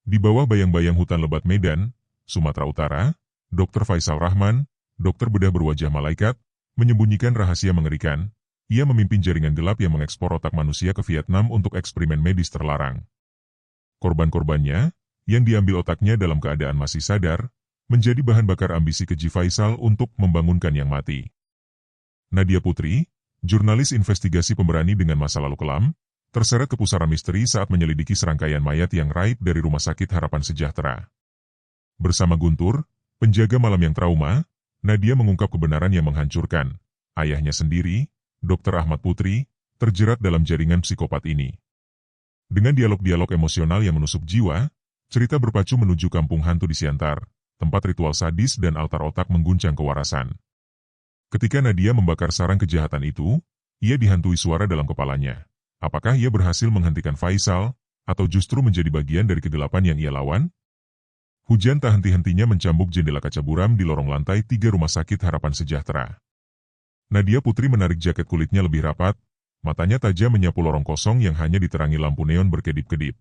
Di bawah bayang-bayang hutan lebat Medan, Sumatera Utara, Dr. Faisal Rahman, dokter bedah berwajah malaikat, menyembunyikan rahasia mengerikan. Ia memimpin jaringan gelap yang mengekspor otak manusia ke Vietnam untuk eksperimen medis terlarang. Korban-korbannya, yang diambil otaknya dalam keadaan masih sadar, menjadi bahan bakar ambisi keji Faisal untuk membangunkan yang mati. Nadia Putri, jurnalis investigasi pemberani dengan masa lalu kelam, terseret ke pusaran misteri saat menyelidiki serangkaian mayat yang raib dari Rumah Sakit Harapan Sejahtera. Bersama Guntur, penjaga malam yang trauma, Nadia mengungkap kebenaran yang menghancurkan. Ayahnya sendiri, Dr. Ahmad Putri, terjerat dalam jaringan psikopat ini. Dengan dialog-dialog emosional yang menusuk jiwa, cerita berpacu menuju kampung hantu di Siantar, tempat ritual sadis dan altar otak mengguncang kewarasan. Ketika Nadia membakar sarang kejahatan itu, ia dihantui suara dalam kepalanya. Apakah ia berhasil menghentikan Faisal, atau justru menjadi bagian dari kegelapan yang ia lawan? Hujan tak henti-hentinya mencambuk jendela kaca buram di lorong lantai 3 Rumah Sakit Harapan Sejahtera. Nadia Putri menarik jaket kulitnya lebih rapat, matanya tajam menyapu lorong kosong yang hanya diterangi lampu neon berkedip-kedip.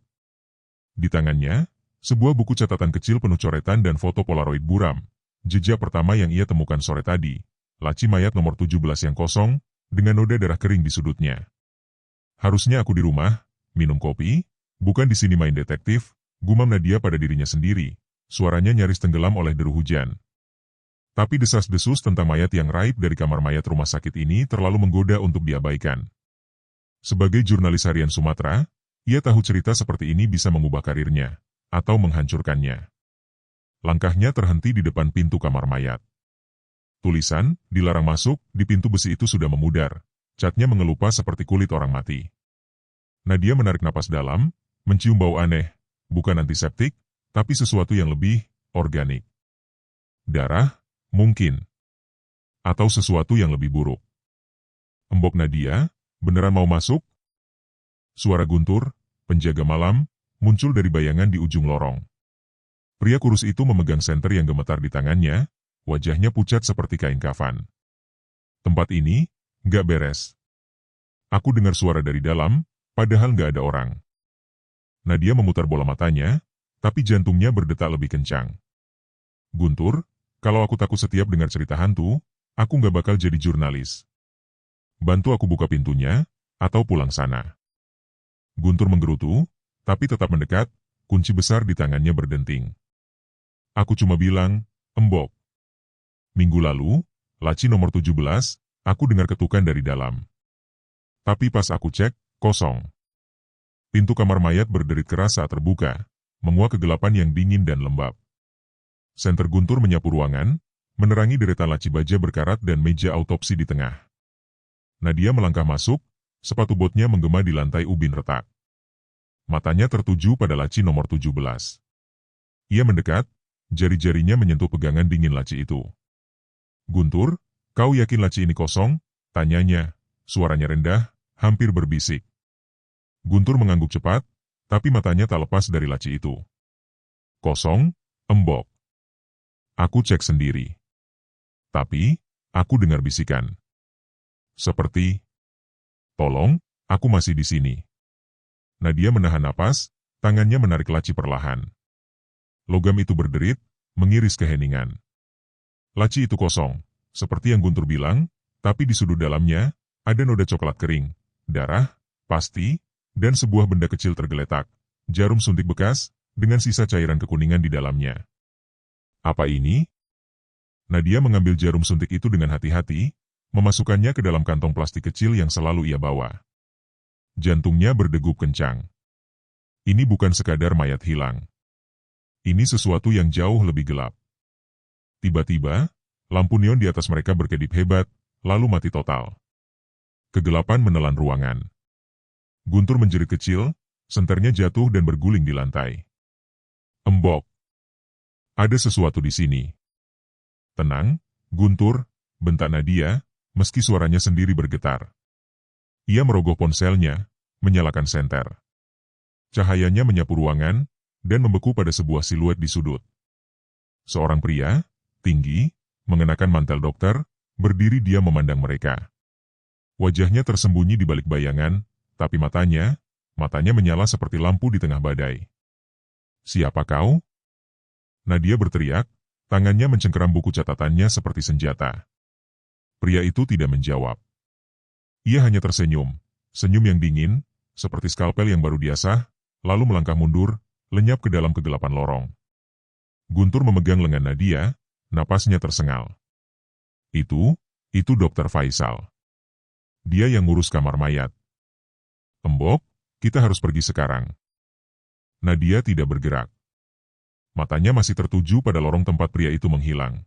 Di tangannya, sebuah buku catatan kecil penuh coretan dan foto polaroid buram, jejak pertama yang ia temukan sore tadi, laci mayat nomor 17 yang kosong, dengan noda darah kering di sudutnya. Harusnya aku di rumah, minum kopi, bukan di sini main detektif, gumam Nadia pada dirinya sendiri, suaranya nyaris tenggelam oleh deru hujan. Tapi desas-desus tentang mayat yang raib dari kamar mayat rumah sakit ini terlalu menggoda untuk diabaikan. Sebagai jurnalis harian Sumatera, ia tahu cerita seperti ini bisa mengubah karirnya, atau menghancurkannya. Langkahnya terhenti di depan pintu kamar mayat. Tulisan, dilarang masuk, di pintu besi itu sudah memudar, catnya mengelupas seperti kulit orang mati. Nadia menarik napas dalam, mencium bau aneh, bukan antiseptik, tapi sesuatu yang lebih organik. Darah? Mungkin. Atau sesuatu yang lebih buruk. Embok Nadia, beneran mau masuk? Suara Guntur, penjaga malam, muncul dari bayangan di ujung lorong. Pria kurus itu memegang senter yang gemetar di tangannya, wajahnya pucat seperti kain kafan. Tempat ini, nggak beres. Aku dengar suara dari dalam, padahal nggak ada orang. Nadia memutar bola matanya, tapi jantungnya berdetak lebih kencang. Guntur, kalau aku takut setiap dengar cerita hantu, aku nggak bakal jadi jurnalis. Bantu aku buka pintunya, atau pulang sana. Guntur menggerutu, tapi tetap mendekat, kunci besar di tangannya berdenting. Aku cuma bilang, embok. Minggu lalu, laci nomor 17, aku dengar ketukan dari dalam. Tapi pas aku cek, kosong. Pintu kamar mayat berderit keras saat terbuka, menguak kegelapan yang dingin dan lembab. Senter Guntur menyapu ruangan, menerangi deretan laci baja berkarat dan meja autopsi di tengah. Nadia melangkah masuk, sepatu botnya menggema di lantai ubin retak. Matanya tertuju pada laci nomor 17. Ia mendekat, jari-jarinya menyentuh pegangan dingin laci itu. Guntur, kau yakin laci ini kosong? Tanyanya, suaranya rendah, hampir berbisik. Guntur mengangguk cepat, tapi matanya tak lepas dari laci itu. Kosong, embok. Aku cek sendiri. Tapi, aku dengar bisikan. Seperti, tolong, aku masih di sini. Nadia menahan napas, tangannya menarik laci perlahan. Logam itu berderit, mengiris keheningan. Laci itu kosong, seperti yang Guntur bilang, tapi di sudut dalamnya, ada noda coklat kering, darah, pasti, dan sebuah benda kecil tergeletak, jarum suntik bekas, dengan sisa cairan kekuningan di dalamnya. Apa ini? Nadia mengambil jarum suntik itu dengan hati-hati, memasukkannya ke dalam kantong plastik kecil yang selalu ia bawa. Jantungnya berdegup kencang. Ini bukan sekadar mayat hilang. Ini sesuatu yang jauh lebih gelap. Tiba-tiba, lampu neon di atas mereka berkedip hebat, lalu mati total. Kegelapan menelan ruangan. Guntur menjerit kecil, senternya jatuh dan berguling di lantai. Embok. Ada sesuatu di sini. Tenang, Guntur, bentak Nadia, meski suaranya sendiri bergetar. Ia merogoh ponselnya, menyalakan senter. Cahayanya menyapu ruangan, dan membeku pada sebuah siluet di sudut. Seorang pria, tinggi, mengenakan mantel dokter, berdiri diam memandang mereka. Wajahnya tersembunyi di balik bayangan, tapi matanya menyala seperti lampu di tengah badai. Siapa kau? Nadia berteriak, tangannya mencengkeram buku catatannya seperti senjata. Pria itu tidak menjawab. Ia hanya tersenyum, senyum yang dingin, seperti skalpel yang baru diasah, lalu melangkah mundur, lenyap ke dalam kegelapan lorong. Guntur memegang lengan Nadia, napasnya tersengal. Itu Dokter Faisal. Dia yang ngurus kamar mayat. Embok, kita harus pergi sekarang. Nadia tidak bergerak. Matanya masih tertuju pada lorong tempat pria itu menghilang.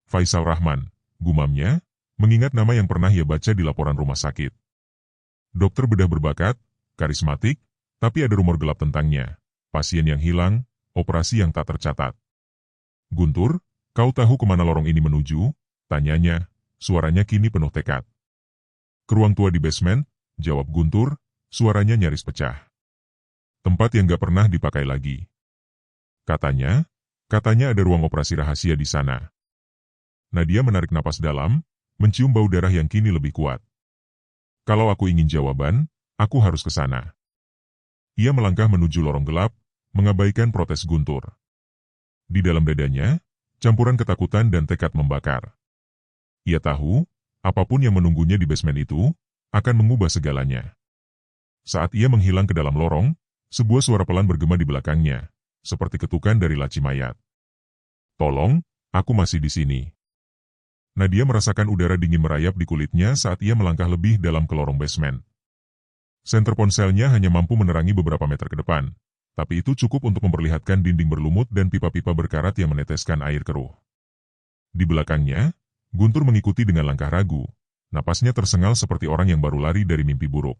Faisal Rahman, gumamnya, mengingat nama yang pernah ia baca di laporan rumah sakit. Dokter bedah berbakat, karismatik, tapi ada rumor gelap tentangnya. Pasien yang hilang, operasi yang tak tercatat. Guntur, kau tahu kemana lorong ini menuju? Tanyanya, suaranya kini penuh tekad. Ke ruang tua di basement, jawab Guntur, suaranya nyaris pecah. Tempat yang gak pernah dipakai lagi. Katanya ada ruang operasi rahasia di sana. Nadia menarik napas dalam, mencium bau darah yang kini lebih kuat. Kalau aku ingin jawaban, aku harus ke sana. Ia melangkah menuju lorong gelap, mengabaikan protes Guntur. Di dalam dadanya, campuran ketakutan dan tekad membakar. Ia tahu, apapun yang menunggunya di basement itu, akan mengubah segalanya. Saat ia menghilang ke dalam lorong, sebuah suara pelan bergema di belakangnya, seperti ketukan dari laci mayat. Tolong, aku masih di sini. Nadia merasakan udara dingin merayap di kulitnya saat ia melangkah lebih dalam ke lorong basement. Senter ponselnya hanya mampu menerangi beberapa meter ke depan, tapi itu cukup untuk memperlihatkan dinding berlumut dan pipa-pipa berkarat yang meneteskan air keruh. Di belakangnya, Guntur mengikuti dengan langkah ragu, napasnya tersengal seperti orang yang baru lari dari mimpi buruk.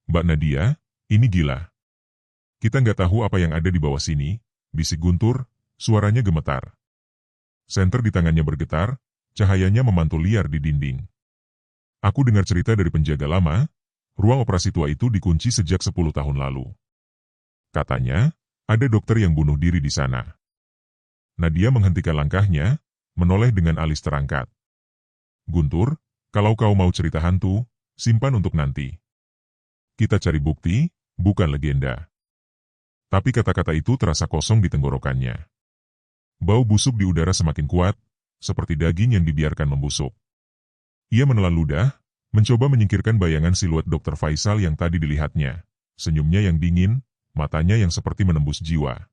Mbak Nadia, ini gila. Kita nggak tahu apa yang ada di bawah sini, bisik Guntur, suaranya gemetar. Senter di tangannya bergetar, cahayanya memantul liar di dinding. Aku dengar cerita dari penjaga lama, ruang operasi tua itu dikunci sejak 10 tahun lalu. Katanya, ada dokter yang bunuh diri di sana. Nadia menghentikan langkahnya, menoleh dengan alis terangkat. Guntur, kalau kau mau cerita hantu, simpan untuk nanti. Kita cari bukti, bukan legenda. Tapi kata-kata itu terasa kosong di tenggorokannya. Bau busuk di udara semakin kuat, seperti daging yang dibiarkan membusuk. Ia menelan ludah, mencoba menyingkirkan bayangan siluet Dr. Faisal yang tadi dilihatnya. Senyumnya yang dingin, matanya yang seperti menembus jiwa.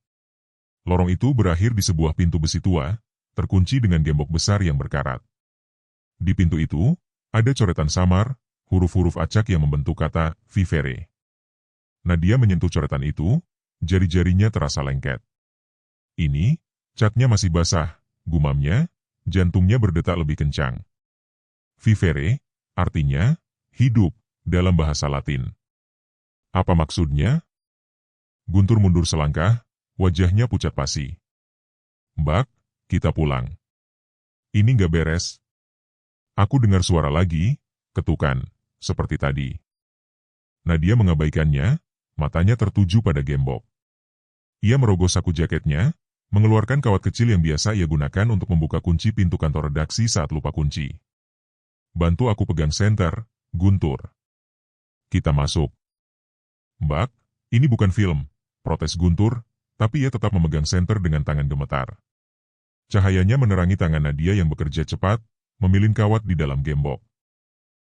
Lorong itu berakhir di sebuah pintu besi tua, terkunci dengan gembok besar yang berkarat. Di pintu itu, ada coretan samar, huruf-huruf acak yang membentuk kata Vivere. Nadia menyentuh coretan itu, jari-jarinya terasa lengket. Ini, catnya masih basah, gumamnya, jantungnya berdetak lebih kencang. Vivere, artinya, hidup, dalam bahasa Latin. Apa maksudnya? Guntur mundur selangkah, wajahnya pucat pasi. Mbak, kita pulang. Ini gak beres. Aku dengar suara lagi, ketukan, seperti tadi. Nadia mengabaikannya, matanya tertuju pada gembok. Ia merogoh saku jaketnya, mengeluarkan kawat kecil yang biasa ia gunakan untuk membuka kunci pintu kantor redaksi saat lupa kunci. Bantu aku pegang senter, Guntur. Kita masuk. Mbak, ini bukan film, protes Guntur, tapi ia tetap memegang senter dengan tangan gemetar. Cahayanya menerangi tangan Nadia yang bekerja cepat, memilin kawat di dalam gembok.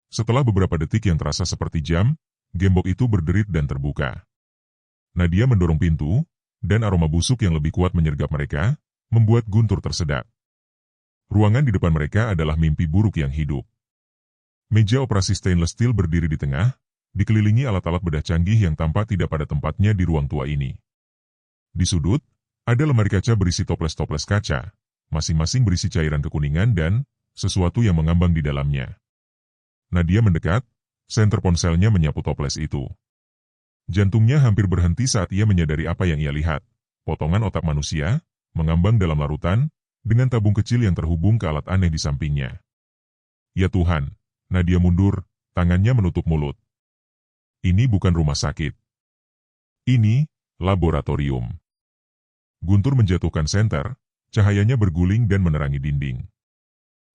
Setelah beberapa detik yang terasa seperti jam, gembok itu berderit dan terbuka. Nadia mendorong pintu, dan aroma busuk yang lebih kuat menyergap mereka, membuat Guntur tersedak. Ruangan di depan mereka adalah mimpi buruk yang hidup. Meja operasi stainless steel berdiri di tengah, dikelilingi alat-alat bedah canggih yang tampak tidak pada tempatnya di ruang tua ini. Di sudut, ada lemari kaca berisi toples-toples kaca, masing-masing berisi cairan kekuningan dan sesuatu yang mengambang di dalamnya. Nadia mendekat, senter ponselnya menyapu toples itu. Jantungnya hampir berhenti saat ia menyadari apa yang ia lihat. Potongan otak manusia, mengambang dalam larutan, dengan tabung kecil yang terhubung ke alat aneh di sampingnya. Ya Tuhan, Nadia mundur, tangannya menutup mulut. Ini bukan rumah sakit. Ini, laboratorium. Guntur menjatuhkan senter, cahayanya berguling dan menerangi dinding.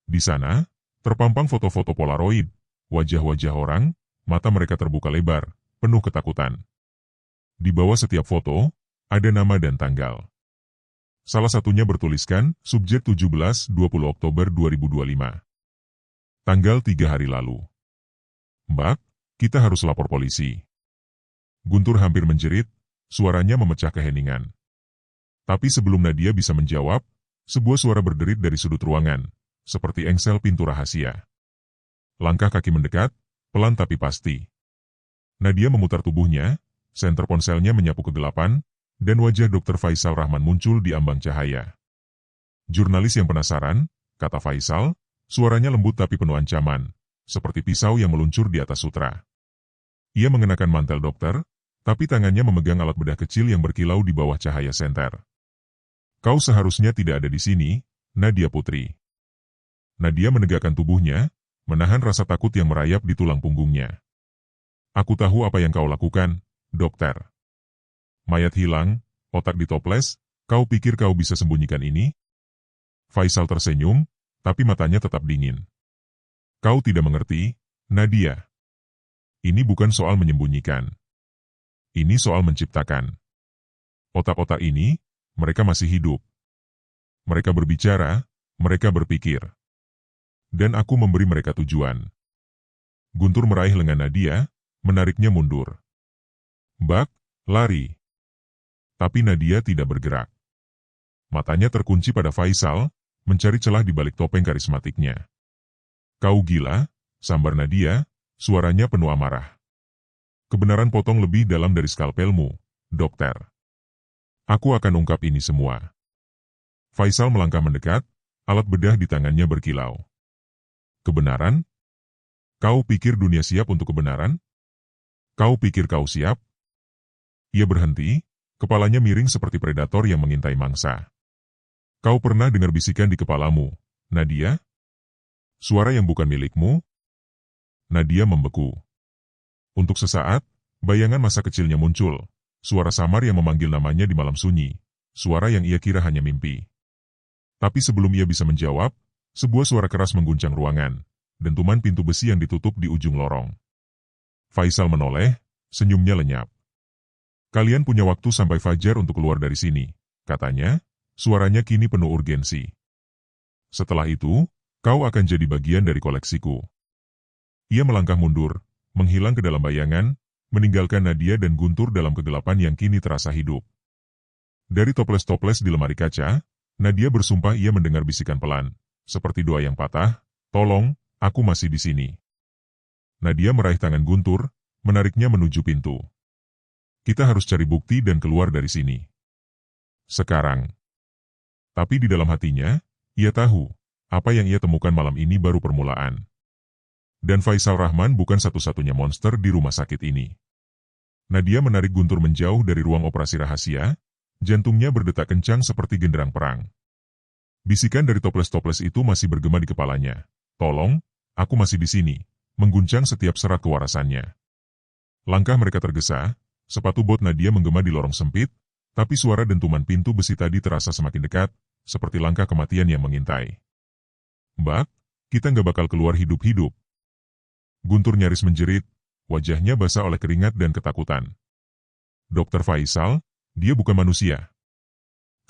Di sana, terpampang foto-foto Polaroid, wajah-wajah orang, mata mereka terbuka lebar, penuh ketakutan. Di bawah setiap foto, Ada nama dan tanggal. Salah satunya bertuliskan, subjek 17-20 Oktober 2025. Tanggal 3 hari lalu. Mbak, kita harus lapor polisi. Guntur hampir menjerit, suaranya memecah keheningan. Tapi sebelum Nadia bisa menjawab, sebuah suara berderit dari sudut ruangan, seperti engsel pintu rahasia. Langkah kaki mendekat, pelan tapi pasti. Nadia memutar tubuhnya, senter ponselnya menyapu kegelapan, dan wajah Dr. Faisal Rahman muncul di ambang cahaya. Jurnalis yang penasaran, kata Faisal, suaranya lembut tapi penuh ancaman, seperti pisau yang meluncur di atas sutra. Ia mengenakan mantel dokter, tapi tangannya memegang alat bedah kecil yang berkilau di bawah cahaya senter. Kau seharusnya tidak ada di sini, Nadia Putri. Nadia menegakkan tubuhnya, menahan rasa takut yang merayap di tulang punggungnya. Aku tahu apa yang kau lakukan, dokter. Mayat hilang, otak ditoples, kau pikir kau bisa sembunyikan ini? Faisal tersenyum, tapi matanya tetap dingin. Kau tidak mengerti, Nadia. Ini bukan soal menyembunyikan. Ini soal menciptakan. Otak-otak ini, mereka masih hidup. Mereka berbicara, mereka berpikir. Dan aku memberi mereka tujuan. Guntur meraih lengan Nadia, menariknya mundur. Mbak, lari. Tapi Nadia tidak bergerak. Matanya terkunci pada Faisal, mencari celah di balik topeng karismatiknya. Kau gila, sambar Nadia, suaranya penuh amarah. Kebenaran potong lebih dalam dari skalpelmu, dokter. Aku akan ungkap ini semua. Faisal melangkah mendekat, alat bedah di tangannya berkilau. Kebenaran? Kau pikir dunia siap untuk kebenaran? Kau pikir kau siap? Ia berhenti, kepalanya miring seperti predator yang mengintai mangsa. Kau pernah dengar bisikan di kepalamu, Nadia? Suara yang bukan milikmu? Nadia membeku. Untuk sesaat, bayangan masa kecilnya muncul, suara samar yang memanggil namanya di malam sunyi, suara yang ia kira hanya mimpi. Tapi sebelum ia bisa menjawab, sebuah suara keras mengguncang ruangan, dentuman pintu besi yang ditutup di ujung lorong. Faisal menoleh, senyumnya lenyap. Kalian punya waktu sampai fajar untuk keluar dari sini, katanya, suaranya kini penuh urgensi. Setelah itu, kau akan jadi bagian dari koleksiku. Ia melangkah mundur, menghilang ke dalam bayangan, meninggalkan Nadia dan Guntur dalam kegelapan yang kini terasa hidup. Dari toples-toples di lemari kaca, Nadia bersumpah ia mendengar bisikan pelan, seperti doa yang patah, tolong, aku masih di sini. Nadia meraih tangan Guntur, menariknya menuju pintu. Kita harus cari bukti dan keluar dari sini. Sekarang. Tapi di dalam hatinya, ia tahu, apa yang ia temukan malam ini baru permulaan. Dan Faisal Rahman bukan satu-satunya monster di rumah sakit ini. Nadia menarik Guntur menjauh dari ruang operasi rahasia, jantungnya berdetak kencang seperti genderang perang. Bisikan dari toples-toples itu masih bergema di kepalanya. Tolong, aku masih di sini, mengguncang setiap serat kewarasannya. Langkah mereka tergesa, sepatu bot Nadia menggema di lorong sempit, tapi suara dentuman pintu besi tadi terasa semakin dekat, seperti langkah kematian yang mengintai. Mbak, kita nggak bakal keluar hidup-hidup. Guntur nyaris menjerit, wajahnya basah oleh keringat dan ketakutan. Dokter Faisal, dia bukan manusia.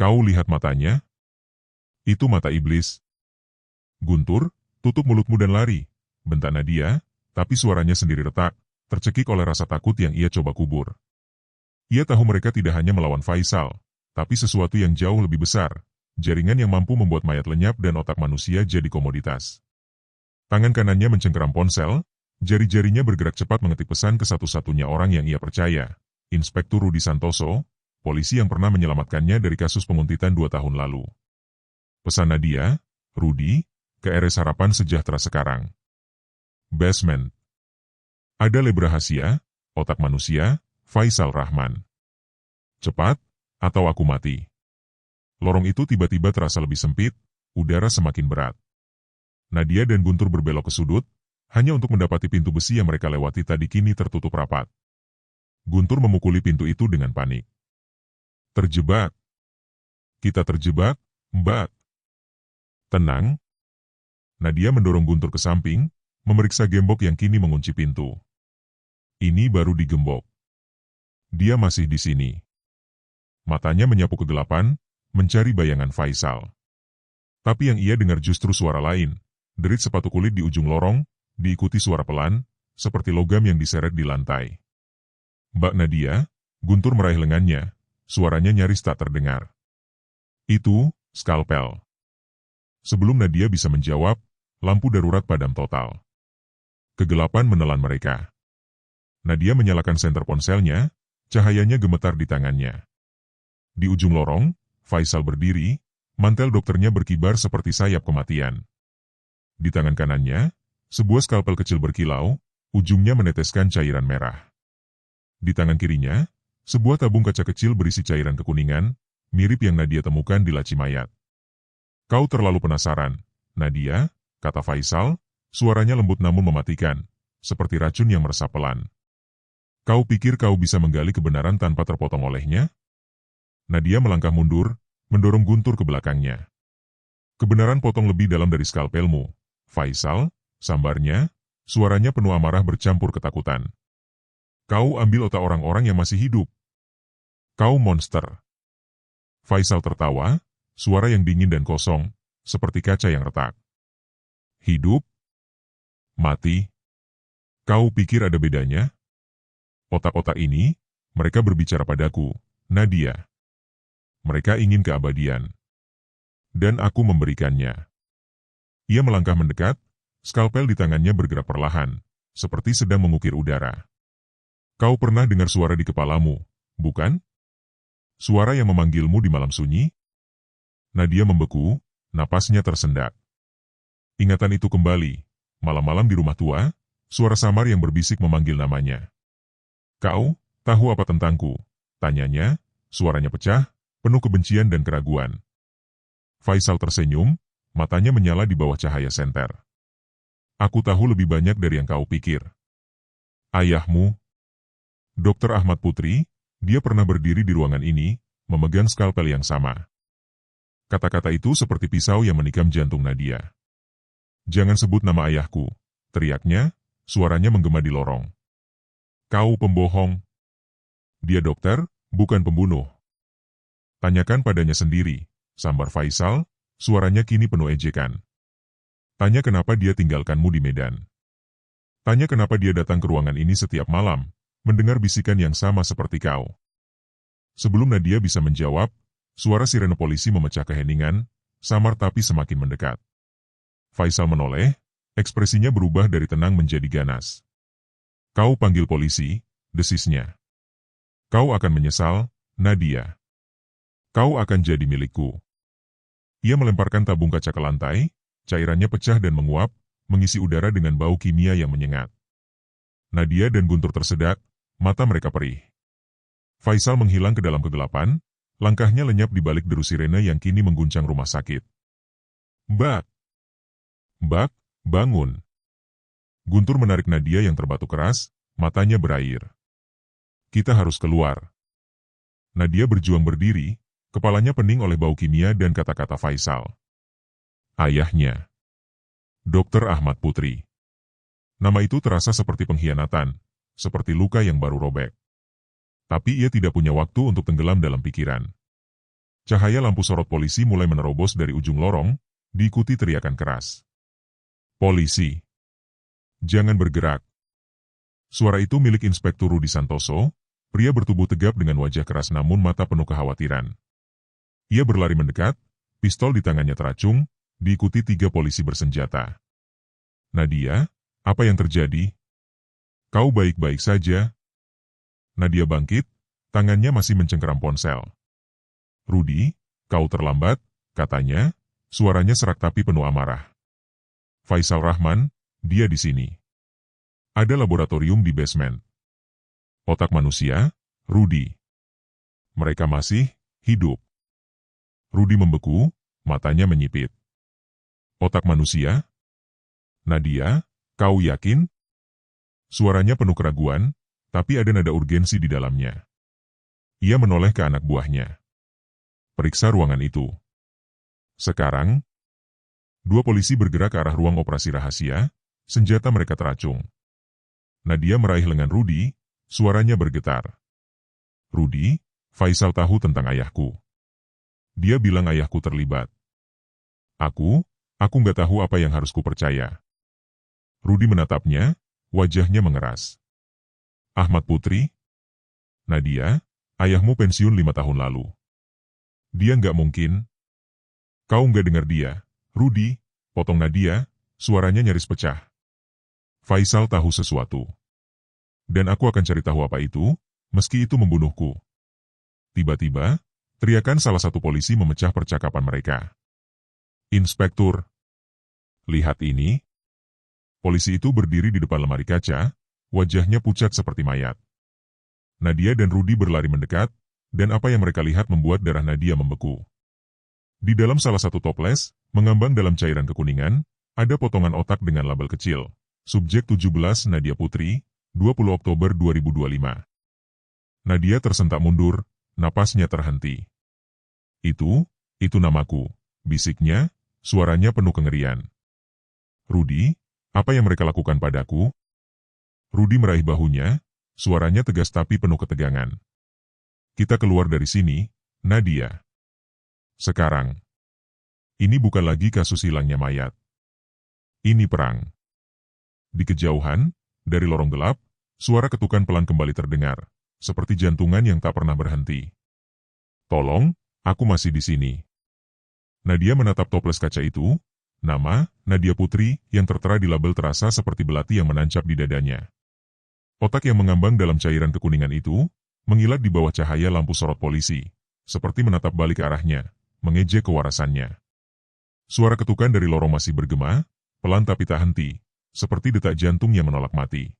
Kau lihat matanya? Itu mata iblis. Guntur, tutup mulutmu dan lari, bentak Nadia, tapi suaranya sendiri retak, tercekik oleh rasa takut yang ia coba kubur. Ia tahu mereka tidak hanya melawan Faisal, tapi sesuatu yang jauh lebih besar, jaringan yang mampu membuat mayat lenyap dan otak manusia jadi komoditas. Tangan kanannya mencengkeram ponsel, jari-jarinya bergerak cepat mengetik pesan ke satu-satunya orang yang ia percaya, Inspektur Rudi Santoso, polisi yang pernah menyelamatkannya dari kasus penguntitan 2 tahun lalu. Pesan Nadia, Rudi, ke RS Harapan Sejahtera sekarang. Basement. Ada lab rahasia, otak manusia, Faisal Rahman. Cepat, atau aku mati. Lorong itu tiba-tiba terasa lebih sempit, udara semakin berat. Nadia dan Guntur berbelok ke sudut, hanya untuk mendapati pintu besi yang mereka lewati tadi kini tertutup rapat. Guntur memukuli pintu itu dengan panik. Terjebak. Kita terjebak, Mbak. Tenang. Nadia mendorong Guntur ke samping, memeriksa gembok yang kini mengunci pintu. Ini baru digembok. Dia masih di sini. Matanya menyapu kegelapan, mencari bayangan Faisal. Tapi yang ia dengar justru suara lain, derit sepatu kulit di ujung lorong, diikuti suara pelan, seperti logam yang diseret di lantai. Mbak Nadia, Guntur meraih lengannya, suaranya nyaris tak terdengar. Itu, skalpel. Sebelum Nadia bisa menjawab, lampu darurat padam total. Kegelapan menelan mereka. Nadia menyalakan senter ponselnya, cahayanya gemetar di tangannya. Di ujung lorong, Faisal berdiri, mantel dokternya berkibar seperti sayap kematian. Di tangan kanannya, sebuah skalpel kecil berkilau, ujungnya meneteskan cairan merah. Di tangan kirinya, sebuah tabung kaca kecil berisi cairan kekuningan, mirip yang Nadia temukan di laci mayat. Kau terlalu penasaran, Nadia, kata Faisal, suaranya lembut namun mematikan, seperti racun yang meresap pelan. Kau pikir kau bisa menggali kebenaran tanpa terpotong olehnya? Nadia melangkah mundur, mendorong Guntur ke belakangnya. Kebenaran potong lebih dalam dari skalpelmu, Faisal, sambarnya, suaranya penuh amarah bercampur ketakutan. Kau ambil otak orang-orang yang masih hidup. Kau monster. Faisal tertawa, suara yang dingin dan kosong, seperti kaca yang retak. Hidup? Mati? Kau pikir ada bedanya? Otak-otak ini, mereka berbicara padaku, Nadia. Mereka ingin keabadian. Dan aku memberikannya. Ia melangkah mendekat, skalpel di tangannya bergerak perlahan, seperti sedang mengukir udara. Kau pernah dengar suara di kepalamu, bukan? Suara yang memanggilmu di malam sunyi? Nadia membeku, napasnya tersendat. Ingatan itu kembali, malam-malam di rumah tua, suara samar yang berbisik memanggil namanya. Kau, tahu apa tentangku? Tanyanya, suaranya pecah, penuh kebencian dan keraguan. Faisal tersenyum, matanya menyala di bawah cahaya senter. Aku tahu lebih banyak dari yang kau pikir. Ayahmu, Dr. Ahmad Putri, dia pernah berdiri di ruangan ini, memegang skalpel yang sama. Kata-kata itu seperti pisau yang menikam jantung Nadia. Jangan sebut nama ayahku, teriaknya, suaranya menggema di lorong. Kau pembohong. Dia dokter, bukan pembunuh. Tanyakan padanya sendiri, sambar Faisal, suaranya kini penuh ejekan. Tanya kenapa dia tinggalkanmu di Medan. Tanya kenapa dia datang ke ruangan ini setiap malam, mendengar bisikan yang sama seperti kau. Sebelum Nadia bisa menjawab, suara sirene polisi memecah keheningan, samar tapi semakin mendekat. Faisal menoleh, ekspresinya berubah dari tenang menjadi ganas. Kau panggil polisi, desisnya. Kau akan menyesal, Nadia. Kau akan jadi milikku. Ia melemparkan tabung kaca ke lantai, cairannya pecah dan menguap, mengisi udara dengan bau kimia yang menyengat. Nadia dan Guntur tersedak, mata mereka perih. Faisal menghilang ke dalam kegelapan, langkahnya lenyap di balik deru sirene yang kini mengguncang rumah sakit. Mbak! Mbak, bangun! Guntur menarik Nadia yang terbatuk keras, matanya berair. Kita harus keluar. Nadia berjuang berdiri, kepalanya pening oleh bau kimia dan kata-kata Faisal. Ayahnya. Dr. Ahmad Putri. Nama itu terasa seperti pengkhianatan, seperti luka yang baru robek. Tapi ia tidak punya waktu untuk tenggelam dalam pikiran. Cahaya lampu sorot polisi mulai menerobos dari ujung lorong, diikuti teriakan keras. Polisi! Jangan bergerak. Suara itu milik Inspektur Rudi Santoso, pria bertubuh tegap dengan wajah keras namun mata penuh kekhawatiran. Ia berlari mendekat, pistol di tangannya teracung, diikuti 3 polisi bersenjata. Nadia, apa yang terjadi? Kau baik-baik saja? Nadia bangkit, tangannya masih mencengkeram ponsel. Rudi, kau terlambat, katanya, suaranya serak tapi penuh amarah. Faisal Rahman, dia di sini. Ada laboratorium di basement. Otak manusia, Rudi. Mereka masih hidup. Rudi membeku, matanya menyipit. Otak manusia? Nadia, kau yakin? Suaranya penuh keraguan, tapi ada nada urgensi di dalamnya. Ia menoleh ke anak buahnya. Periksa ruangan itu. Sekarang, 2 polisi bergerak ke arah ruang operasi rahasia, senjata mereka teracung. Nadia meraih lengan Rudi, suaranya bergetar. Rudi, Faisal tahu tentang ayahku. Dia bilang ayahku terlibat. Aku nggak tahu apa yang harus kupercaya. Rudi menatapnya, wajahnya mengeras. Ahmad Putri? Nadia, ayahmu pensiun 5 tahun lalu. Dia nggak mungkin. Kau nggak dengar dia, Rudi, potong Nadia, suaranya nyaris pecah. Faisal tahu sesuatu. Dan aku akan cari tahu apa itu, meski itu membunuhku. Tiba-tiba, teriakan salah satu polisi memecah percakapan mereka. Inspektur. Lihat ini. Polisi itu berdiri di depan lemari kaca, wajahnya pucat seperti mayat. Nadia dan Rudi berlari mendekat, dan apa yang mereka lihat membuat darah Nadia membeku. Di dalam salah satu toples, mengambang dalam cairan kekuningan, ada potongan otak dengan label kecil. Subjek 17 Nadia Putri, 20 Oktober 2025. Nadia tersentak mundur, napasnya terhenti. Itu namaku, bisiknya, suaranya penuh kengerian. Rudi, apa yang mereka lakukan padaku? Rudi meraih bahunya, suaranya tegas tapi penuh ketegangan. Kita keluar dari sini, Nadia. Sekarang. Ini bukan lagi kasus hilangnya mayat. Ini perang. Di kejauhan, dari lorong gelap, suara ketukan pelan kembali terdengar, seperti jantungan yang tak pernah berhenti. Tolong, aku masih di sini. Nadia menatap toples kaca itu, nama, Nadia Putri, yang tertera di label terasa seperti belati yang menancap di dadanya. Otak yang mengambang dalam cairan kekuningan itu, mengilat di bawah cahaya lampu sorot polisi, seperti menatap balik ke arahnya, mengejek kewarasannya. Suara ketukan dari lorong masih bergema, pelan tapi tak henti, seperti detak jantung yang menolak mati.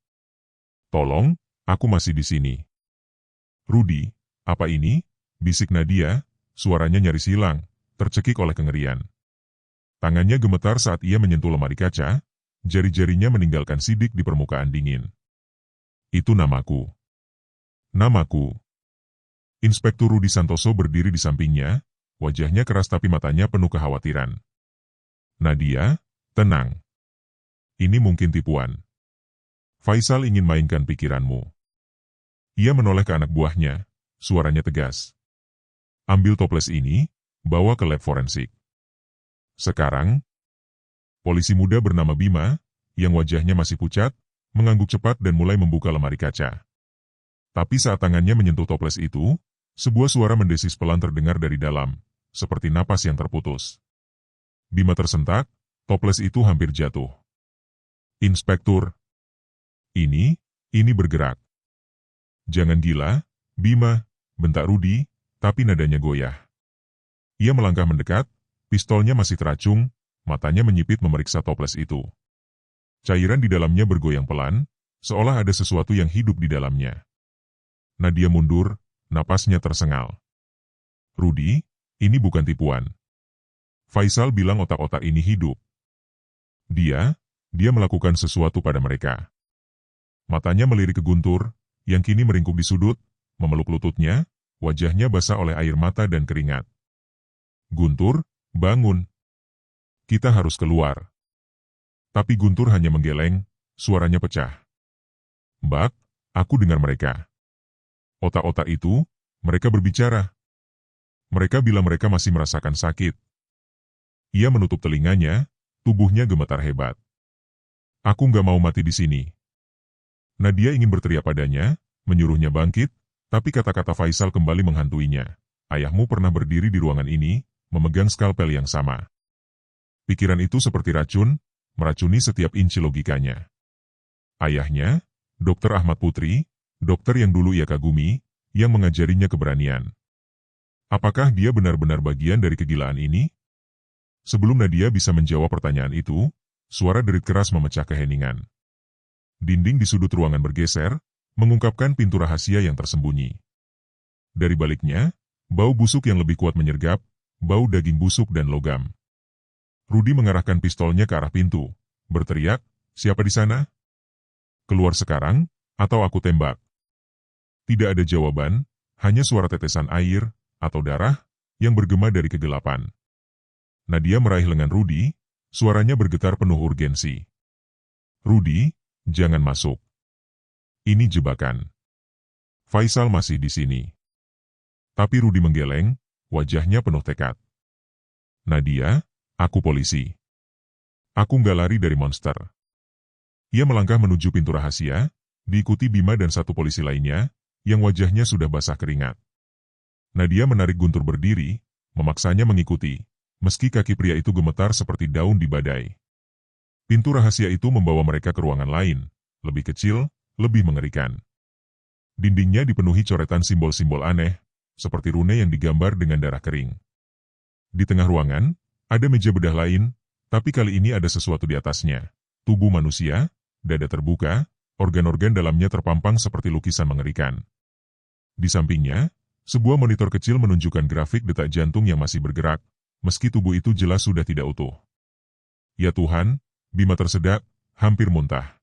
Tolong, aku masih di sini. Rudi, apa ini? Bisik Nadia, suaranya nyaris hilang, tercekik oleh kengerian. Tangannya gemetar saat ia menyentuh lemari kaca, jari-jarinya meninggalkan sidik di permukaan dingin. Itu namaku. Namaku. Inspektur Rudi Santoso berdiri di sampingnya, wajahnya keras tapi matanya penuh kekhawatiran. Nadia, tenang. Ini mungkin tipuan. Faisal ingin mainkan pikiranmu. Ia menoleh ke anak buahnya, suaranya tegas. Ambil toples ini, bawa ke lab forensik. Sekarang, polisi muda bernama Bima, yang wajahnya masih pucat, mengangguk cepat dan mulai membuka lemari kaca. Tapi saat tangannya menyentuh toples itu, sebuah suara mendesis pelan terdengar dari dalam, seperti napas yang terputus. Bima tersentak, toples itu hampir jatuh. Inspektur. Ini bergerak. Jangan gila, Bima, bentak Rudi, tapi nadanya goyah. Ia melangkah mendekat, pistolnya masih teracung, matanya menyipit memeriksa toples itu. Cairan di dalamnya bergoyang pelan, seolah ada sesuatu yang hidup di dalamnya. Nadia mundur, napasnya tersengal. Rudi, ini bukan tipuan. Faisal bilang otak-otak ini hidup. Dia melakukan sesuatu pada mereka. Matanya melirik ke Guntur, yang kini meringkuk di sudut, memeluk lututnya, wajahnya basah oleh air mata dan keringat. Guntur, bangun. Kita harus keluar. Tapi Guntur hanya menggeleng, suaranya pecah. Mbak, aku dengar mereka. Otak-otak itu, mereka berbicara. Mereka bilang mereka masih merasakan sakit. Ia menutup telinganya, tubuhnya gemetar hebat. Aku nggak mau mati di sini. Nadia ingin berteriak padanya, menyuruhnya bangkit, tapi kata-kata Faisal kembali menghantuinya. Ayahmu pernah berdiri di ruangan ini, memegang skalpel yang sama. Pikiran itu seperti racun, meracuni setiap inci logikanya. Ayahnya, Dr. Ahmad Putri, dokter yang dulu ia kagumi, yang mengajarinya keberanian. Apakah dia benar-benar bagian dari kegilaan ini? Sebelum Nadia bisa menjawab pertanyaan itu, suara derit keras memecah keheningan. Dinding di sudut ruangan bergeser, mengungkapkan pintu rahasia yang tersembunyi. Dari baliknya, bau busuk yang lebih kuat menyergap, bau daging busuk dan logam. Rudi mengarahkan pistolnya ke arah pintu, berteriak, "Siapa di sana? Keluar sekarang, atau aku tembak." Tidak ada jawaban, hanya suara tetesan air, atau darah, yang bergema dari kegelapan. Nadia meraih lengan Rudi, suaranya bergetar penuh urgensi. Rudi, jangan masuk. Ini jebakan. Faisal masih di sini. Tapi Rudi menggeleng, wajahnya penuh tekad. Nadia, aku polisi. Aku nggak lari dari monster. Ia melangkah menuju pintu rahasia, diikuti Bima dan satu polisi lainnya, yang wajahnya sudah basah keringat. Nadia menarik Guntur berdiri, memaksanya mengikuti, meski kaki pria itu gemetar seperti daun di badai. Pintu rahasia itu membawa mereka ke ruangan lain, lebih kecil, lebih mengerikan. Dindingnya dipenuhi coretan simbol-simbol aneh, seperti rune yang digambar dengan darah kering. Di tengah ruangan, ada meja bedah lain, tapi kali ini ada sesuatu di atasnya. Tubuh manusia, dada terbuka, organ-organ dalamnya terpampang seperti lukisan mengerikan. Di sampingnya, sebuah monitor kecil menunjukkan grafik detak jantung yang masih bergerak, meski tubuh itu jelas sudah tidak utuh. Ya Tuhan, Bima tersedak, hampir muntah.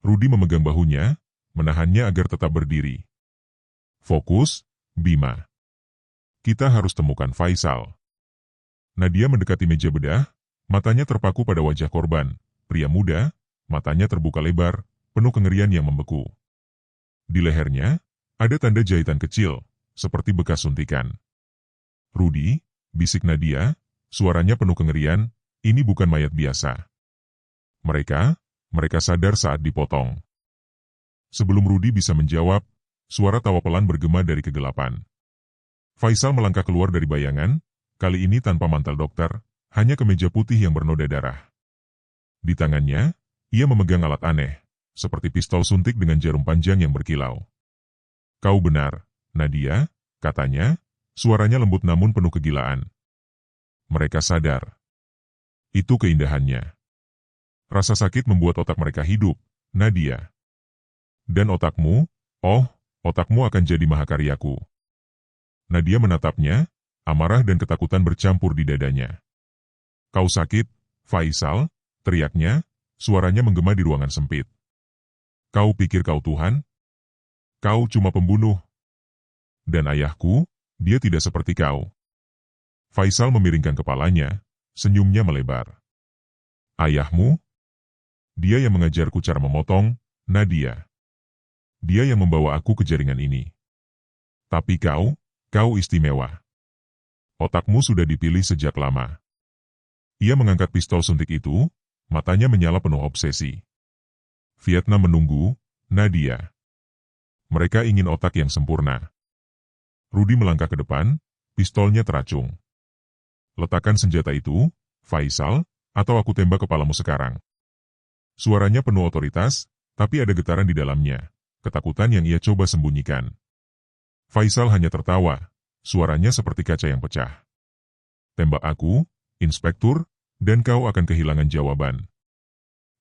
Rudi memegang bahunya, menahannya agar tetap berdiri. Fokus, Bima. Kita harus temukan Faisal. Nadia mendekati meja bedah, matanya terpaku pada wajah korban, pria muda, matanya terbuka lebar, penuh kengerian yang membeku. Di lehernya, ada tanda jahitan kecil, seperti bekas suntikan. Rudi, bisik Nadia, suaranya penuh kengerian, ini bukan mayat biasa. Mereka sadar saat dipotong. Sebelum Rudi bisa menjawab, suara tawa pelan bergema dari kegelapan. Faisal melangkah keluar dari bayangan, kali ini tanpa mantel dokter, hanya kemeja putih yang bernoda darah. Di tangannya, ia memegang alat aneh, seperti pistol suntik dengan jarum panjang yang berkilau. Kau benar, Nadia, katanya, suaranya lembut namun penuh kegilaan. Mereka sadar. Itu keindahannya. Rasa sakit membuat otak mereka hidup, Nadia. Dan otakmu, otakmu akan jadi mahakaryaku. Nadia menatapnya, amarah dan ketakutan bercampur di dadanya. Kau sakit, Faisal, teriaknya, suaranya menggema di ruangan sempit. Kau pikir kau Tuhan? Kau cuma pembunuh. Dan ayahku, dia tidak seperti kau. Faisal memiringkan kepalanya, senyumnya melebar. Ayahmu? Dia yang mengajarku cara memotong, Nadia. Dia yang membawa aku ke jaringan ini. Tapi kau istimewa. Otakmu sudah dipilih sejak lama. Ia mengangkat pistol suntik itu, matanya menyala penuh obsesi. Vietnam menunggu, Nadia. Mereka ingin otak yang sempurna. Rudi melangkah ke depan, pistolnya teracung. Letakkan senjata itu, Faisal, atau aku tembak kepalamu sekarang. Suaranya penuh otoritas, tapi ada getaran di dalamnya. Ketakutan yang ia coba sembunyikan. Faisal hanya tertawa, suaranya seperti kaca yang pecah. Tembak aku, Inspektur, dan kau akan kehilangan jawaban.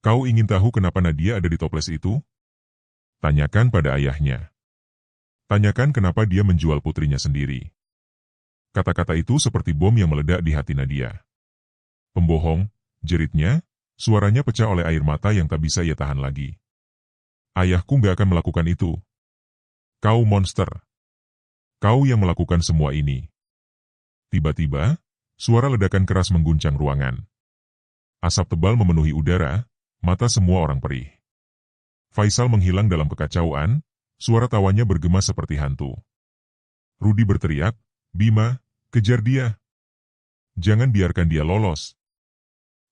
Kau ingin tahu kenapa Nadia ada di toples itu? Tanyakan pada ayahnya. Tanyakan kenapa dia menjual putrinya sendiri. Kata-kata itu seperti bom yang meledak di hati Nadia. Pembohong, jeritnya, suaranya pecah oleh air mata yang tak bisa ia tahan lagi. Ayahku gak akan melakukan itu. Kau monster. Kau yang melakukan semua ini. Tiba-tiba, suara ledakan keras mengguncang ruangan. Asap tebal memenuhi udara, mata semua orang perih. Faisal menghilang dalam kekacauan, suara tawanya bergema seperti hantu. Rudi berteriak, Bima, kejar dia. Jangan biarkan dia lolos.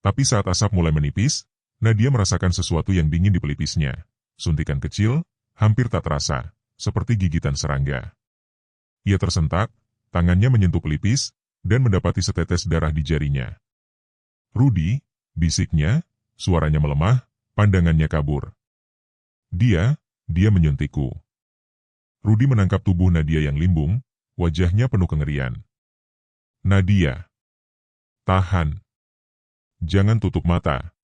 Tapi saat asap mulai menipis, Nadia merasakan sesuatu yang dingin di pelipisnya. Suntikan kecil, hampir tak terasa, seperti gigitan serangga. Ia tersentak, tangannya menyentuh pelipis, dan mendapati setetes darah di jarinya. Rudi, bisiknya, suaranya melemah, pandangannya kabur. Dia menyuntikku. Rudi menangkap tubuh Nadia yang limbung, wajahnya penuh kengerian. Nadia. Tahan. Jangan tutup mata.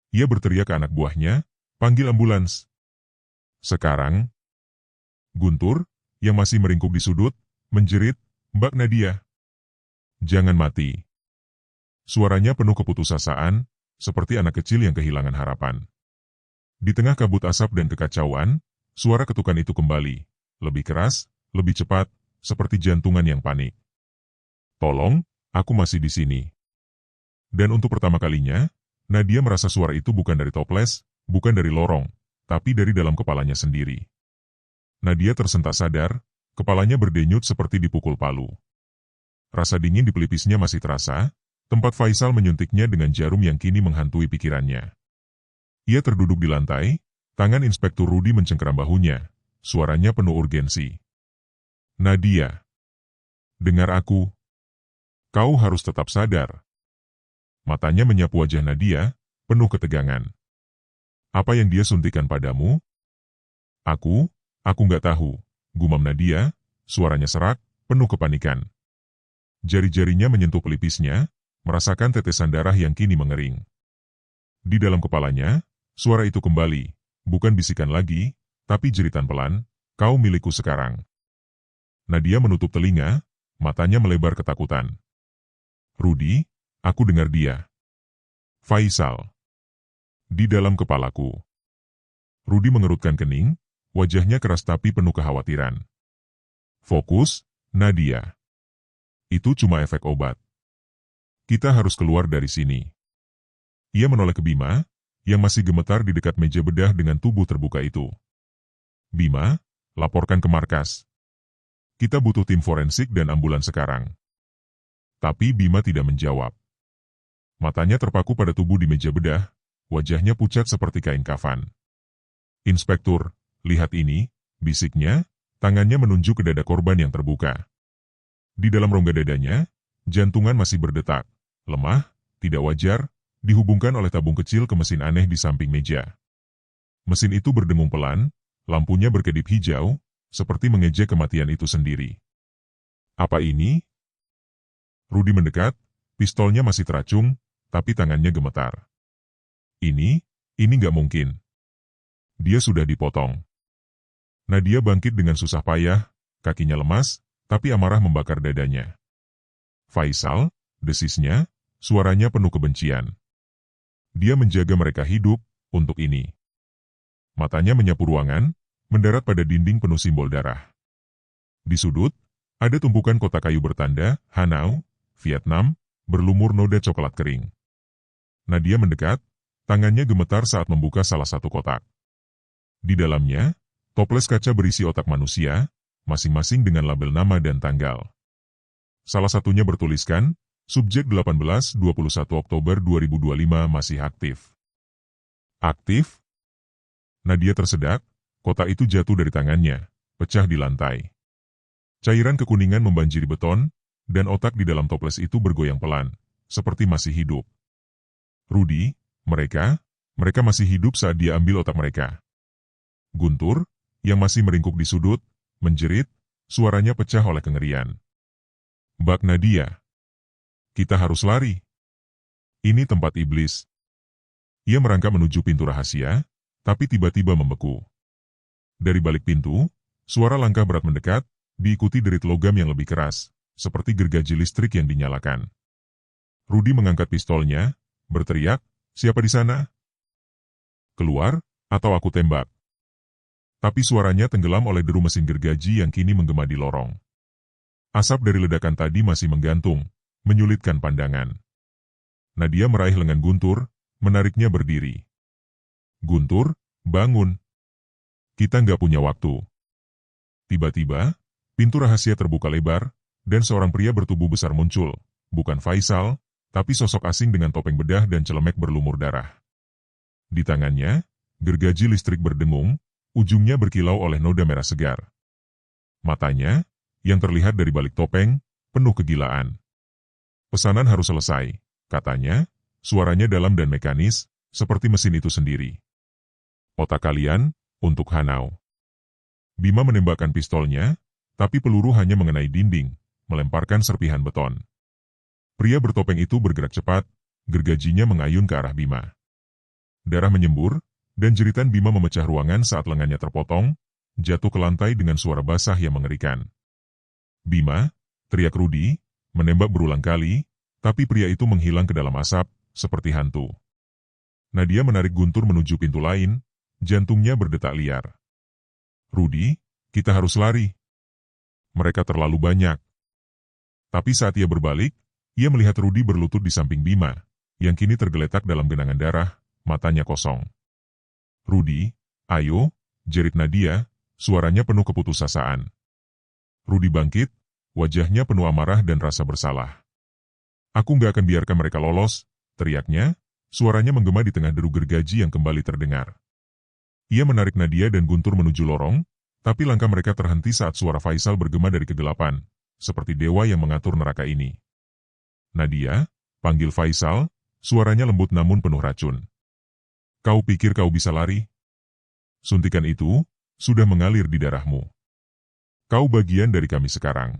Ia berteriak ke anak buahnya, panggil ambulans. Sekarang, Guntur, yang masih meringkuk di sudut, menjerit, Mbak Nadia. Jangan mati. Suaranya penuh keputusasaan, seperti anak kecil yang kehilangan harapan. Di tengah kabut asap dan kekacauan, suara ketukan itu kembali, lebih keras, lebih cepat, seperti jantungan yang panik. Tolong, aku masih di sini. Dan untuk pertama kalinya, Nadia merasa suara itu bukan dari toples, bukan dari lorong, tapi dari dalam kepalanya sendiri. Nadia tersentak sadar, Kepalanya berdenyut seperti dipukul palu. Rasa dingin di pelipisnya masih terasa, tempat Faisal menyuntiknya dengan jarum yang kini menghantui pikirannya. Ia terduduk di lantai, tangan Inspektur Rudi mencengkeram bahunya, suaranya penuh urgensi. Nadia, dengar aku. Kau harus tetap sadar. Matanya menyapu wajah Nadia, penuh ketegangan. Apa yang dia suntikan padamu? Aku nggak tahu, gumam Nadia, suaranya serak, penuh kepanikan. Jari-jarinya menyentuh pelipisnya, merasakan tetesan darah yang kini mengering. Di dalam kepalanya, suara itu kembali, bukan bisikan lagi, tapi jeritan pelan, kau milikku sekarang. Nadia menutup telinga, matanya melebar ketakutan. Rudi, aku dengar dia. Faisal. Di dalam kepalaku. Rudi mengerutkan kening, wajahnya keras tapi penuh kekhawatiran. Fokus, Nadia. Itu cuma efek obat. Kita harus keluar dari sini. Ia menoleh ke Bima, yang masih gemetar di dekat meja bedah dengan tubuh terbuka itu. Bima, laporkan ke markas. Kita butuh tim forensik dan ambulans sekarang. Tapi Bima tidak menjawab. Matanya terpaku pada tubuh di meja bedah, wajahnya pucat seperti kain kafan. Inspektur, lihat ini, bisiknya, tangannya menunjuk ke dada korban yang terbuka. Di dalam rongga dadanya, jantungan masih berdetak, lemah, tidak wajar, dihubungkan oleh tabung kecil ke mesin aneh di samping meja. Mesin itu berdengung pelan, lampunya berkedip hijau, seperti mengejek kematian itu sendiri. Apa ini? Rudi mendekat, pistolnya masih teracung, tapi tangannya gemetar. Ini nggak mungkin. Dia sudah dipotong. Nadia bangkit dengan susah payah, kakinya lemas, tapi amarah membakar dadanya. Faisal, desisnya, suaranya penuh kebencian. Dia menjaga mereka hidup, untuk ini. Matanya menyapu ruangan, mendarat pada dinding penuh simbol darah. Di sudut, ada tumpukan kotak kayu bertanda, Hanau, Vietnam, berlumur noda coklat kering. Nadia mendekat, tangannya gemetar saat membuka salah satu kotak. Di dalamnya, toples kaca berisi otak manusia, masing-masing dengan label nama dan tanggal. Salah satunya bertuliskan, subjek 18-21 Oktober 2025 masih aktif. Aktif? Nadia tersedak, kotak itu jatuh dari tangannya, pecah di lantai. Cairan kekuningan membanjiri beton, dan otak di dalam toples itu bergoyang pelan, seperti masih hidup. Rudi, mereka masih hidup saat dia ambil otak mereka. Guntur, yang masih meringkuk di sudut, menjerit, suaranya pecah oleh kengerian. Bak Nadia. Kita harus lari. Ini tempat iblis. Ia merangkak menuju pintu rahasia, tapi tiba-tiba membeku. Dari balik pintu, suara langkah berat mendekat, diikuti derit logam yang lebih keras, seperti gergaji listrik yang dinyalakan. Rudi mengangkat pistolnya, berteriak, siapa di sana? Keluar, atau aku tembak. Tapi suaranya tenggelam oleh deru mesin gergaji yang kini menggema di lorong. Asap dari ledakan tadi masih menggantung, menyulitkan pandangan. Nadia meraih lengan Guntur, menariknya berdiri. Guntur, bangun. Kita nggak punya waktu. Tiba-tiba, pintu rahasia terbuka lebar, dan seorang pria bertubuh besar muncul, bukan Faisal, tapi sosok asing dengan topeng bedah dan celemek berlumur darah. Di tangannya, gergaji listrik berdengung, ujungnya berkilau oleh noda merah segar. Matanya, yang terlihat dari balik topeng, penuh kegilaan. Pesanan harus selesai, katanya, suaranya dalam dan mekanis, seperti mesin itu sendiri. Otak kalian, untuk Hanau. Bima menembakkan pistolnya, tapi peluru hanya mengenai dinding, melemparkan serpihan beton. Pria bertopeng itu bergerak cepat, gergajinya mengayun ke arah Bima. Darah menyembur, dan jeritan Bima memecah ruangan saat lengannya terpotong, jatuh ke lantai dengan suara basah yang mengerikan. Bima, teriak Rudi, menembak berulang kali, tapi pria itu menghilang ke dalam asap, seperti hantu. Nadia menarik Guntur menuju pintu lain, jantungnya berdetak liar. Rudi, kita harus lari. Mereka terlalu banyak. Tapi saat ia berbalik, ia melihat Rudi berlutut di samping Bima, yang kini tergeletak dalam genangan darah, matanya kosong. Rudi, ayo, jerit Nadia, suaranya penuh keputusasaan. Rudi bangkit, wajahnya penuh amarah dan rasa bersalah. Aku nggak akan biarkan mereka lolos, teriaknya, suaranya menggema di tengah deru gergaji yang kembali terdengar. Ia menarik Nadia dan Guntur menuju lorong, tapi langkah mereka terhenti saat suara Faisal bergema dari kegelapan, seperti dewa yang mengatur neraka ini. Nadia, panggil Faisal, suaranya lembut namun penuh racun. Kau pikir kau bisa lari? Suntikan itu sudah mengalir di darahmu. Kau bagian dari kami sekarang.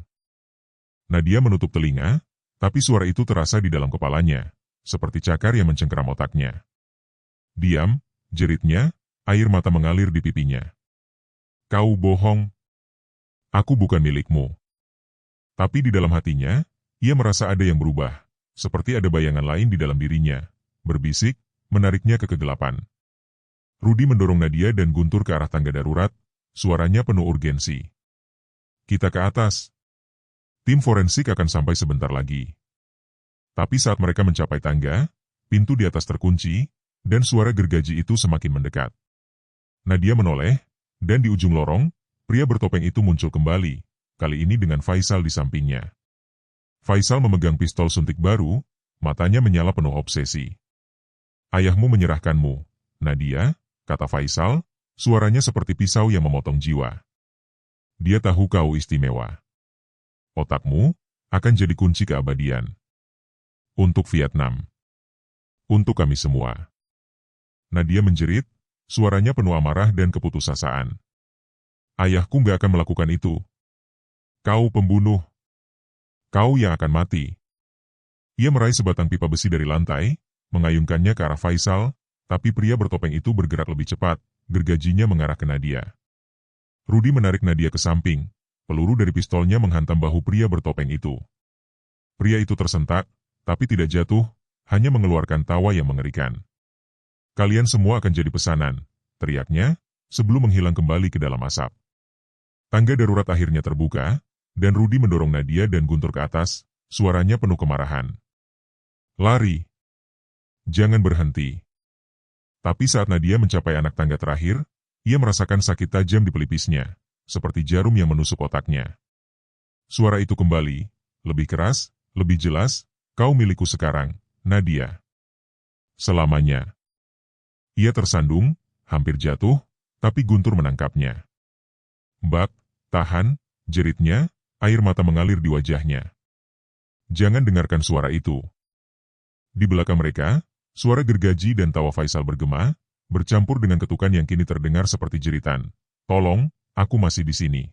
Nadia menutup telinga, tapi suara itu terasa di dalam kepalanya, seperti cakar yang mencengkeram otaknya. Diam, jeritnya, air mata mengalir di pipinya. Kau bohong. Aku bukan milikmu. Tapi di dalam hatinya, ia merasa ada yang berubah, seperti ada bayangan lain di dalam dirinya, berbisik, menariknya ke kegelapan. Rudi mendorong Nadia dan Guntur ke arah tangga darurat, suaranya penuh urgensi. Kita ke atas. Tim forensik akan sampai sebentar lagi. Tapi saat mereka mencapai tangga, pintu di atas terkunci, dan suara gergaji itu semakin mendekat. Nadia menoleh, dan di ujung lorong, pria bertopeng itu muncul kembali, kali ini dengan Faisal di sampingnya. Faisal memegang pistol suntik baru, matanya menyala penuh obsesi. Ayahmu menyerahkanmu, Nadia, kata Faisal, suaranya seperti pisau yang memotong jiwa. Dia tahu kau istimewa. Otakmu akan jadi kunci keabadian. Untuk Vietnam. Untuk kami semua. Nadia menjerit, suaranya penuh amarah dan keputusasaan. Ayahku gak akan melakukan itu. Kau pembunuh. Kau yang akan mati. Ia meraih sebatang pipa besi dari lantai, mengayunkannya ke arah Faisal, tapi pria bertopeng itu bergerak lebih cepat, gergajinya mengarah ke Nadia. Rudi menarik Nadia ke samping, peluru dari pistolnya menghantam bahu pria bertopeng itu. Pria itu tersentak, tapi tidak jatuh, hanya mengeluarkan tawa yang mengerikan. Kalian semua akan jadi pesanan, teriaknya, sebelum menghilang kembali ke dalam asap. Tangga darurat akhirnya terbuka, dan Rudi mendorong Nadia dan Guntur ke atas, suaranya penuh kemarahan. Lari! Jangan berhenti! Tapi saat Nadia mencapai anak tangga terakhir, ia merasakan sakit tajam di pelipisnya, seperti jarum yang menusuk otaknya. Suara itu kembali, lebih keras, lebih jelas, kau milikku sekarang, Nadia. Selamanya. Ia tersandung, hampir jatuh, tapi Guntur menangkapnya. Bak, tahan, jeritnya, air mata mengalir di wajahnya. Jangan dengarkan suara itu. Di belakang mereka, suara gergaji dan tawa Faisal bergema, bercampur dengan ketukan yang kini terdengar seperti jeritan. Tolong, aku masih di sini.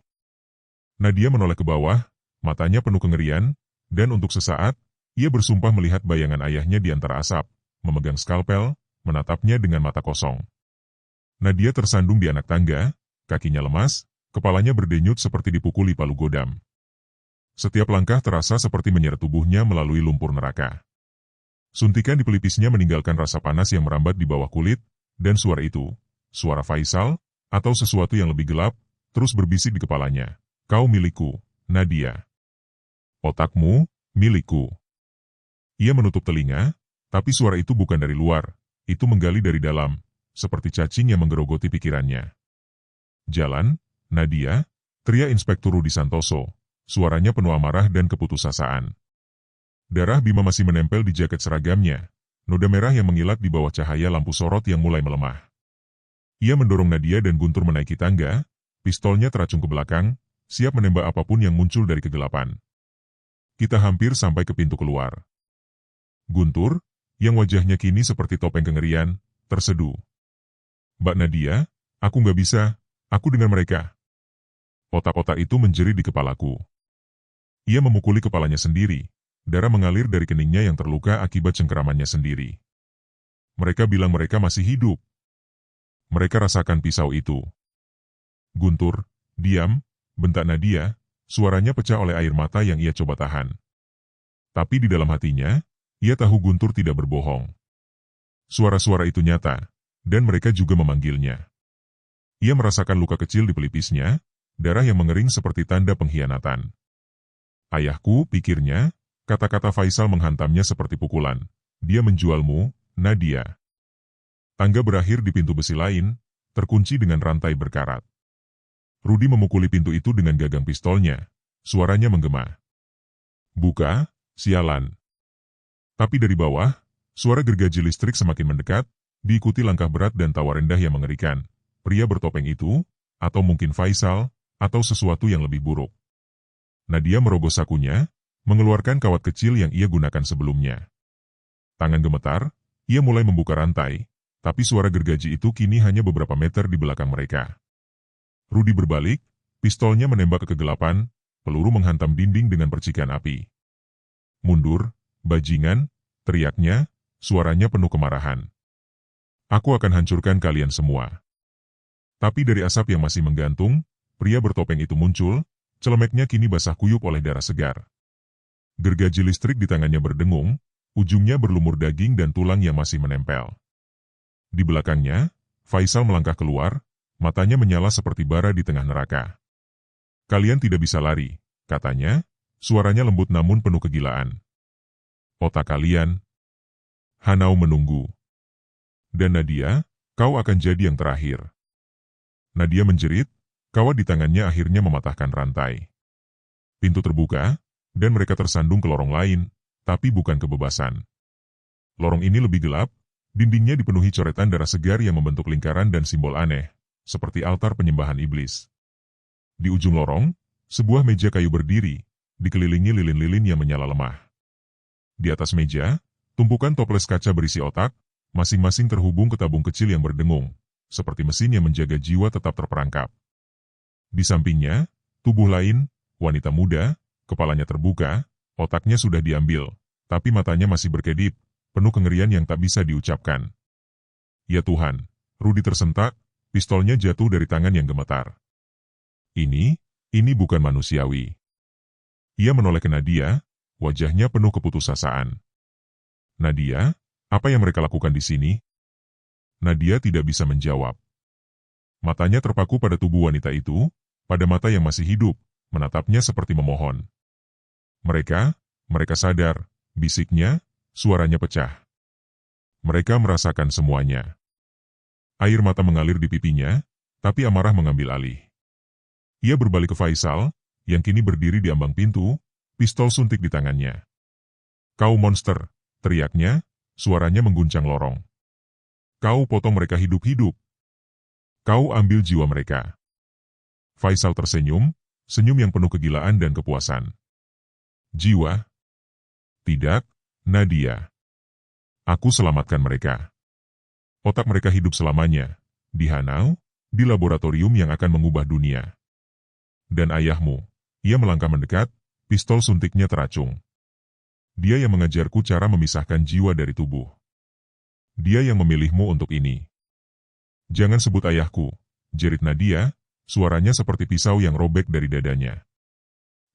Nadia menoleh ke bawah, matanya penuh kengerian, dan untuk sesaat, ia bersumpah melihat bayangan ayahnya di antara asap, memegang skalpel, menatapnya dengan mata kosong. Nadia tersandung di anak tangga, kakinya lemas, kepalanya berdenyut seperti dipukuli palu godam. Setiap langkah terasa seperti menyeret tubuhnya melalui lumpur neraka. Suntikan di pelipisnya meninggalkan rasa panas yang merambat di bawah kulit, dan suara itu, suara Faisal, atau sesuatu yang lebih gelap, terus berbisik di kepalanya. Kau milikku, Nadia. Otakmu, milikku. Ia menutup telinga, tapi suara itu bukan dari luar, itu menggali dari dalam, seperti cacing yang menggerogoti pikirannya. Jalan, Nadia, teriak Inspektur Rudi Santoso, suaranya penuh amarah dan keputusasaan. Darah Bima masih menempel di jaket seragamnya, noda merah yang mengilat di bawah cahaya lampu sorot yang mulai melemah. Ia mendorong Nadia dan Guntur menaiki tangga, pistolnya teracung ke belakang, siap menembak apapun yang muncul dari kegelapan. Kita hampir sampai ke pintu keluar. Guntur, yang wajahnya kini seperti topeng kengerian, terseduh. Mbak Nadia, aku nggak bisa, aku dengan mereka. Otak-otak itu menjerit di kepalaku. Ia memukuli kepalanya sendiri. Darah mengalir dari keningnya yang terluka akibat cengkeramannya sendiri. Mereka bilang mereka masih hidup. Mereka rasakan pisau itu. Guntur, diam, bentak Nadia, suaranya pecah oleh air mata yang ia coba tahan. Tapi di dalam hatinya, ia tahu Guntur tidak berbohong. Suara-suara itu nyata, dan mereka juga memanggilnya. Ia merasakan luka kecil di pelipisnya, darah yang mengering seperti tanda pengkhianatan. Ayahku, pikirnya, kata-kata Faisal menghantamnya seperti pukulan. Dia menjualmu, Nadia. Tangga berakhir di pintu besi lain, terkunci dengan rantai berkarat. Rudi memukuli pintu itu dengan gagang pistolnya, suaranya menggema. Buka, sialan. Tapi dari bawah, suara gergaji listrik semakin mendekat, diikuti langkah berat dan tawa rendah yang mengerikan. Pria bertopeng itu, atau mungkin Faisal, atau sesuatu yang lebih buruk. Nadia merogoh sakunya, mengeluarkan kawat kecil yang ia gunakan sebelumnya. Tangan gemetar, ia mulai membuka rantai, tapi suara gergaji itu kini hanya beberapa meter di belakang mereka. Rudi berbalik, pistolnya menembak ke kegelapan, peluru menghantam dinding dengan percikan api. Mundur, bajingan, teriaknya, suaranya penuh kemarahan. Aku akan hancurkan kalian semua. Tapi dari asap yang masih menggantung, pria bertopeng itu muncul, celemeknya kini basah kuyup oleh darah segar. Gergaji listrik di tangannya berdengung, ujungnya berlumur daging dan tulang yang masih menempel. Di belakangnya, Faisal melangkah keluar, matanya menyala seperti bara di tengah neraka. Kalian tidak bisa lari, katanya, suaranya lembut namun penuh kegilaan. Otak kalian. Hanau menunggu. Dan Nadia, kau akan jadi yang terakhir. Nadia menjerit, kawat di tangannya akhirnya mematahkan rantai. Pintu terbuka, dan mereka tersandung ke lorong lain, tapi bukan kebebasan. Lorong ini lebih gelap, dindingnya dipenuhi coretan darah segar yang membentuk lingkaran dan simbol aneh, seperti altar penyembahan iblis. Di ujung lorong, sebuah meja kayu berdiri, dikelilingi lilin-lilin yang menyala lemah. Di atas meja, tumpukan toples kaca berisi otak, masing-masing terhubung ke tabung kecil yang berdengung, seperti mesin yang menjaga jiwa tetap terperangkap. Di sampingnya, tubuh lain, wanita muda, kepalanya terbuka, otaknya sudah diambil, tapi matanya masih berkedip, penuh kengerian yang tak bisa diucapkan. Ya Tuhan, Rudi tersentak, pistolnya jatuh dari tangan yang gemetar. Ini bukan manusiawi. Ia menoleh ke Nadia, wajahnya penuh keputusasaan. Nadia, apa yang mereka lakukan di sini? Nadia tidak bisa menjawab. Matanya terpaku pada tubuh wanita itu, pada mata yang masih hidup, menatapnya seperti memohon. Mereka sadar, bisiknya, suaranya pecah. Mereka merasakan semuanya. Air mata mengalir di pipinya, tapi amarah mengambil alih. Ia berbalik ke Faisal, yang kini berdiri di ambang pintu, pistol suntik di tangannya. Kau monster, teriaknya, suaranya mengguncang lorong. Kau potong mereka hidup-hidup. Kau ambil jiwa mereka. Faisal tersenyum, senyum yang penuh kegilaan dan kepuasan. Jiwa? Tidak, Nadia. Aku selamatkan mereka. Otak mereka hidup selamanya, di Hanau, di laboratorium yang akan mengubah dunia. Dan ayahmu, ia melangkah mendekat, pistol suntiknya teracung. Dia yang mengajarku cara memisahkan jiwa dari tubuh. Dia yang memilihmu untuk ini. Jangan sebut ayahku, jerit Nadia, suaranya seperti pisau yang robek dari dadanya.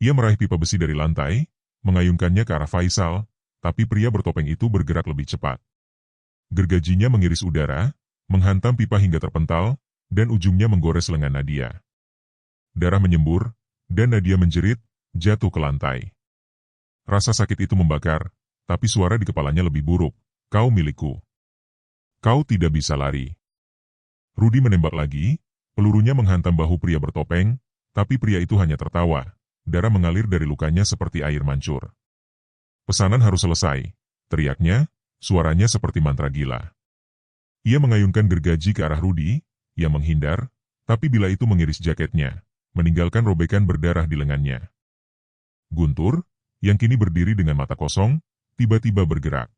Ia meraih pipa besi dari lantai, mengayunkannya ke arah Faisal, tapi pria bertopeng itu bergerak lebih cepat. Gergajinya mengiris udara, menghantam pipa hingga terpental, dan ujungnya menggores lengan Nadia. Darah menyembur, dan Nadia menjerit, jatuh ke lantai. Rasa sakit itu membakar, tapi suara di kepalanya lebih buruk. Kau milikku. Kau tidak bisa lari. Rudi menembak lagi, pelurunya menghantam bahu pria bertopeng, tapi pria itu hanya tertawa. Darah mengalir dari lukanya seperti air mancur. Pesanan harus selesai, teriaknya, suaranya seperti mantra gila. Ia mengayunkan gergaji ke arah Rudi, yang menghindar, tapi bila itu mengiris jaketnya, meninggalkan robekan berdarah di lengannya. Guntur, yang kini berdiri dengan mata kosong, tiba-tiba bergerak.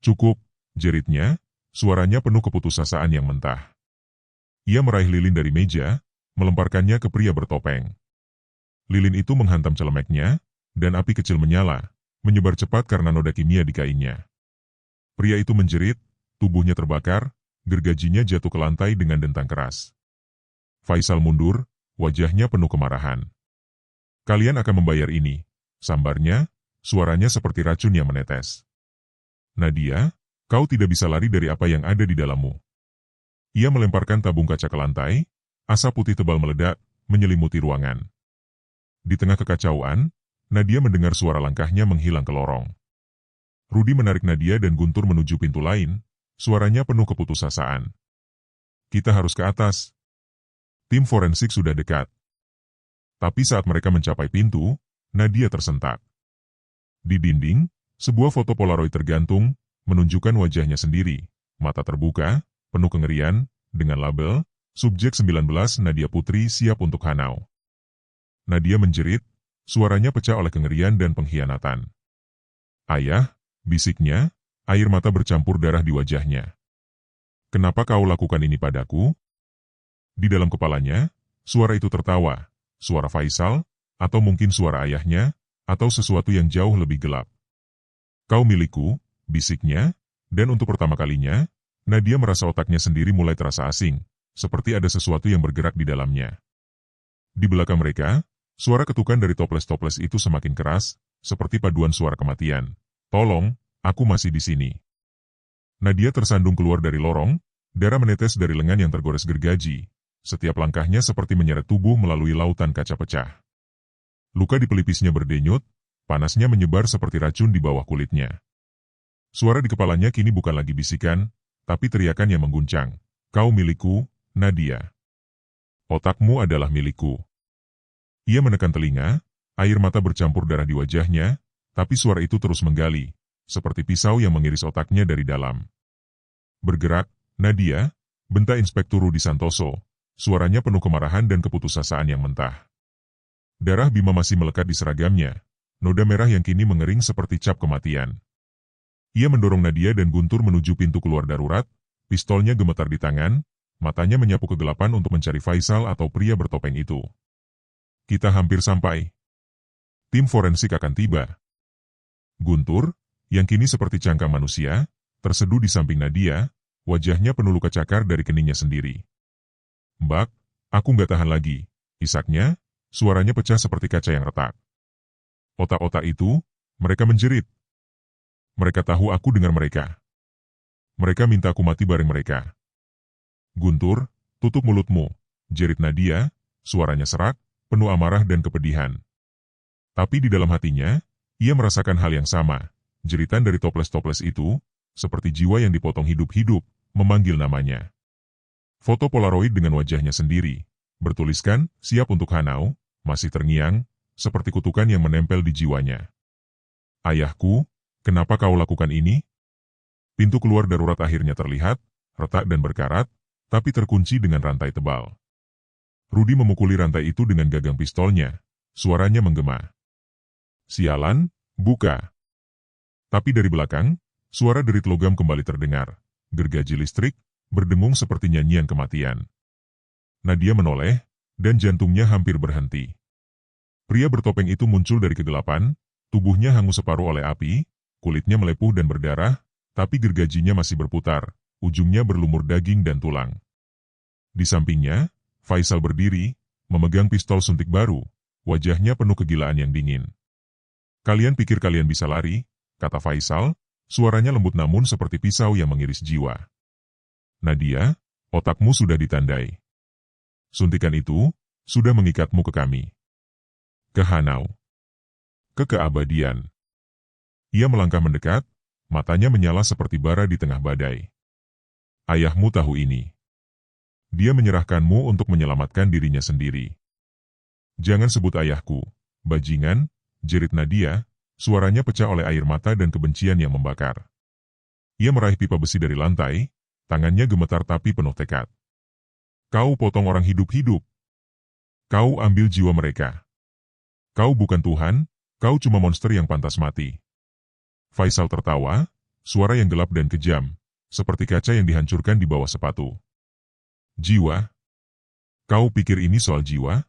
Cukup, jeritnya, suaranya penuh keputusasaan yang mentah. Ia meraih lilin dari meja, melemparkannya ke pria bertopeng. Lilin itu menghantam celemeknya, dan api kecil menyala, menyebar cepat karena noda kimia di kainnya. Pria itu menjerit, tubuhnya terbakar, gergajinya jatuh ke lantai dengan dentang keras. Faisal mundur, wajahnya penuh kemarahan. Kalian akan membayar ini, sambarnya, suaranya seperti racun yang menetes. Nadia, kau tidak bisa lari dari apa yang ada di dalammu. Ia melemparkan tabung kaca ke lantai, asap putih tebal meledak, menyelimuti ruangan. Di tengah kekacauan, Nadia mendengar suara langkahnya menghilang ke lorong. Rudi menarik Nadia dan Guntur menuju pintu lain, suaranya penuh keputusasaan. Kita harus ke atas. Tim forensik sudah dekat. Tapi saat mereka mencapai pintu, Nadia tersentak. Di dinding, sebuah foto Polaroid tergantung, menunjukkan wajahnya sendiri, mata terbuka, penuh kengerian, dengan label, Subjek 19 Nadia Putri siap untuk hanau. Nadia menjerit, suaranya pecah oleh kengerian dan pengkhianatan. Ayah, bisiknya, air mata bercampur darah di wajahnya. Kenapa kau lakukan ini padaku? Di dalam kepalanya, suara itu tertawa, suara Faisal, atau mungkin suara ayahnya, atau sesuatu yang jauh lebih gelap. Kau milikku, bisiknya, dan untuk pertama kalinya, Nadia merasa otaknya sendiri mulai terasa asing, seperti ada sesuatu yang bergerak di dalamnya. Di belakang mereka, suara ketukan dari toples-toples itu semakin keras, seperti paduan suara kematian. Tolong, aku masih di sini. Nadia tersandung keluar dari lorong, darah menetes dari lengan yang tergores gergaji. Setiap langkahnya seperti menyeret tubuh melalui lautan kaca pecah. Luka di pelipisnya berdenyut, panasnya menyebar seperti racun di bawah kulitnya. Suara di kepalanya kini bukan lagi bisikan, tapi teriakan yang mengguncang. Kau milikku, Nadia. Otakmu adalah milikku. Ia menekan telinga, air mata bercampur darah di wajahnya, tapi suara itu terus menggali, seperti pisau yang mengiris otaknya dari dalam. Bergerak, Nadia, bentak Inspektur Rudi Santoso, suaranya penuh kemarahan dan keputusasaan yang mentah. Darah Bima masih melekat di seragamnya, noda merah yang kini mengering seperti cap kematian. Ia mendorong Nadia dan Guntur menuju pintu keluar darurat, pistolnya gemetar di tangan, matanya menyapu kegelapan untuk mencari Faisal atau pria bertopeng itu. Kita hampir sampai. Tim forensik akan tiba. Guntur, yang kini seperti cangkang manusia, terseduh di samping Nadia, wajahnya penuh luka cakar dari keningnya sendiri. Mbak, aku nggak tahan lagi, isaknya, suaranya pecah seperti kaca yang retak. Otak-otak itu, mereka menjerit. Mereka tahu aku dengar mereka. Mereka minta aku mati bareng mereka. Guntur, tutup mulutmu, jerit Nadia, suaranya serak, penuh amarah dan kepedihan. Tapi di dalam hatinya, ia merasakan hal yang sama, jeritan dari toples-toples itu, seperti jiwa yang dipotong hidup-hidup, memanggil namanya. Foto Polaroid dengan wajahnya sendiri, bertuliskan, siap untuk hanau, masih terngiang, seperti kutukan yang menempel di jiwanya. Ayahku, kenapa kau lakukan ini? Pintu keluar darurat akhirnya terlihat, retak dan berkarat, tapi terkunci dengan rantai tebal. Rudi memukuli rantai itu dengan gagang pistolnya, suaranya menggema. Sialan, buka. Tapi dari belakang, suara derit logam kembali terdengar, gergaji listrik, berdengung seperti nyanyian kematian. Nadia menoleh, dan jantungnya hampir berhenti. Pria bertopeng itu muncul dari kegelapan, tubuhnya hangus separuh oleh api, kulitnya melepuh dan berdarah, tapi gergajinya masih berputar, ujungnya berlumur daging dan tulang. Di sampingnya, Faisal berdiri, memegang pistol suntik baru, wajahnya penuh kegilaan yang dingin. Kalian pikir kalian bisa lari, kata Faisal, suaranya lembut namun seperti pisau yang mengiris jiwa. Nadia, otakmu sudah ditandai. Suntikan itu, sudah mengikatmu ke kami. Ke Hanau. Ke keabadian. Ia melangkah mendekat, matanya menyala seperti bara di tengah badai. Ayahmu tahu ini. Dia menyerahkanmu untuk menyelamatkan dirinya sendiri. Jangan sebut ayahku, bajingan, jerit Nadia, suaranya pecah oleh air mata dan kebencian yang membakar. Ia meraih pipa besi dari lantai, tangannya gemetar tapi penuh tekad. Kau potong orang hidup-hidup. Kau ambil jiwa mereka. Kau bukan Tuhan, kau cuma monster yang pantas mati. Faisal tertawa, suara yang gelap dan kejam, seperti kaca yang dihancurkan di bawah sepatu. Jiwa? Kau pikir ini soal jiwa?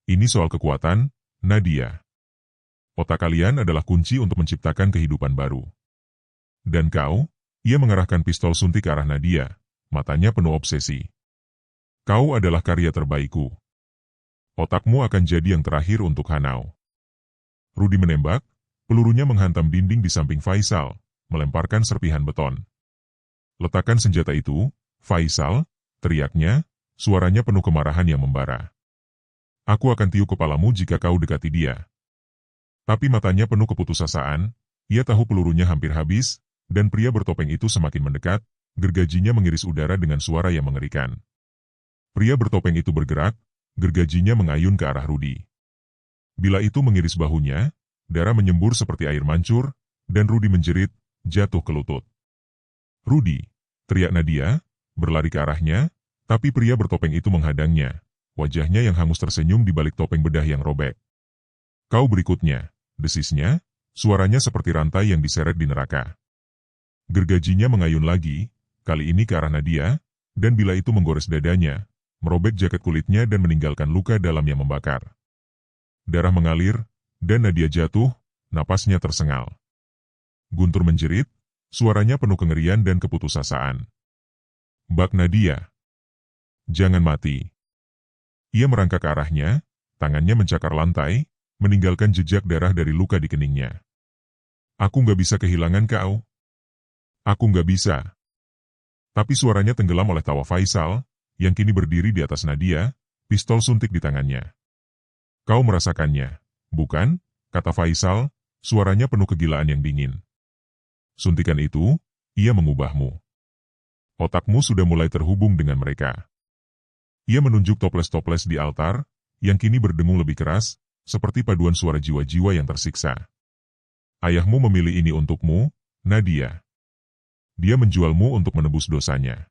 Ini soal kekuatan, Nadia. Otak kalian adalah kunci untuk menciptakan kehidupan baru. Dan kau, ia mengarahkan pistol suntik ke arah Nadia, matanya penuh obsesi. Kau adalah karya terbaikku. Otakmu akan jadi yang terakhir untuk Hanau. Rudi menembak, pelurunya menghantam dinding di samping Faisal, melemparkan serpihan beton. Letakkan senjata itu, Faisal, teriaknya, suaranya penuh kemarahan yang membara. Aku akan tiup kepalamu jika kau dekati dia. Tapi matanya penuh keputusasaan, ia tahu pelurunya hampir habis, dan pria bertopeng itu semakin mendekat, gergajinya mengiris udara dengan suara yang mengerikan. Pria bertopeng itu bergerak, gergajinya mengayun ke arah Rudy. Bila itu mengiris bahunya, darah menyembur seperti air mancur, dan Rudy menjerit, jatuh ke lutut. "Rudy!" teriak Nadia, berlari ke arahnya, tapi pria bertopeng itu menghadangnya, wajahnya yang hangus tersenyum di balik topeng bedah yang robek. "Kau berikutnya," desisnya, suaranya seperti rantai yang diseret di neraka. Gergajinya mengayun lagi, kali ini ke arah Nadia, dan bila itu menggores dadanya, merobek jaket kulitnya dan meninggalkan luka dalam yang membakar. Darah mengalir, dan Nadia jatuh, napasnya tersengal. Guntur menjerit, suaranya penuh kengerian dan keputusasaan. "Bak Nadia! Jangan mati!" Ia merangkak ke arahnya, tangannya mencakar lantai, meninggalkan jejak darah dari luka di keningnya. "Aku nggak bisa kehilangan kau. Aku nggak bisa." Tapi suaranya tenggelam oleh tawa Faisal, yang kini berdiri di atas Nadia, pistol suntik di tangannya. "Kau merasakannya, bukan?" kata Faisal, suaranya penuh kegilaan yang dingin. "Suntikan itu, ia mengubahmu. Otakmu sudah mulai terhubung dengan mereka." Ia menunjuk toples-toples di altar, yang kini berdengung lebih keras, seperti paduan suara jiwa-jiwa yang tersiksa. "Ayahmu memilih ini untukmu, Nadia. Dia menjualmu untuk menebus dosanya.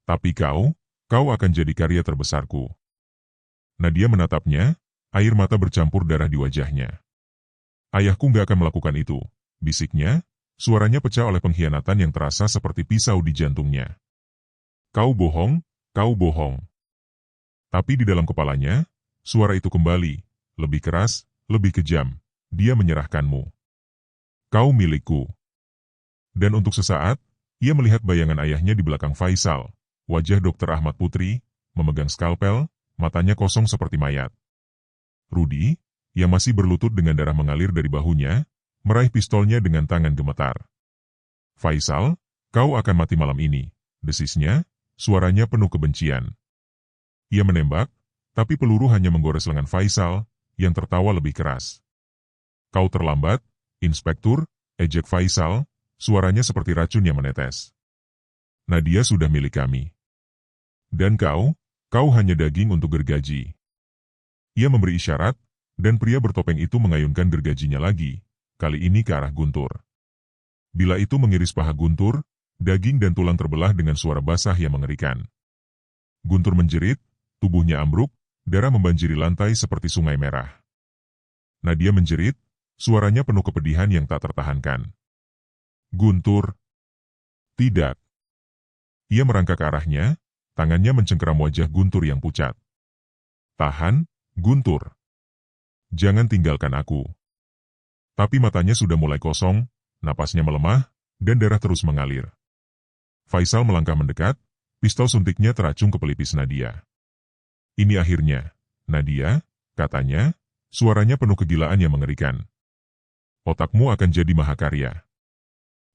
Tapi kau akan jadi karya terbesarku." Nadia menatapnya, air mata bercampur darah di wajahnya. "Ayahku nggak akan melakukan itu," bisiknya, suaranya pecah oleh pengkhianatan yang terasa seperti pisau di jantungnya. Kau bohong." Tapi di dalam kepalanya, suara itu kembali, lebih keras, lebih kejam. "Dia menyerahkanmu. Kau milikku." Dan untuk sesaat, ia melihat bayangan ayahnya di belakang Faisal, wajah Dr. Ahmad Putri, memegang skalpel, matanya kosong seperti mayat. Rudy, yang masih berlutut dengan darah mengalir dari bahunya, meraih pistolnya dengan tangan gemetar. "Faisal, kau akan mati malam ini," desisnya, suaranya penuh kebencian. Ia menembak, tapi peluru hanya menggores lengan Faisal, yang tertawa lebih keras. "Kau terlambat, Inspektur," ejek Faisal, suaranya seperti racun yang menetes. "Nadia sudah milik kami. Dan kau hanya daging untuk gergaji." Ia memberi isyarat, dan pria bertopeng itu mengayunkan gergajinya lagi, kali ini ke arah Guntur. Bila itu mengiris paha Guntur, daging dan tulang terbelah dengan suara basah yang mengerikan. Guntur menjerit, tubuhnya ambruk, darah membanjiri lantai seperti sungai merah. Nadia menjerit, suaranya penuh kepedihan yang tak tertahankan. "Guntur!" "Tidak!" Ia merangkak ke arahnya, tangannya mencengkeram wajah Guntur yang pucat. "Tahan, Guntur. Jangan tinggalkan aku." Tapi matanya sudah mulai kosong, napasnya melemah, dan darah terus mengalir. Faisal melangkah mendekat, pistol suntiknya teracung ke pelipis Nadia. "Ini akhirnya, Nadia," katanya, suaranya penuh kegilaan yang mengerikan. "Otakmu akan jadi mahakarya.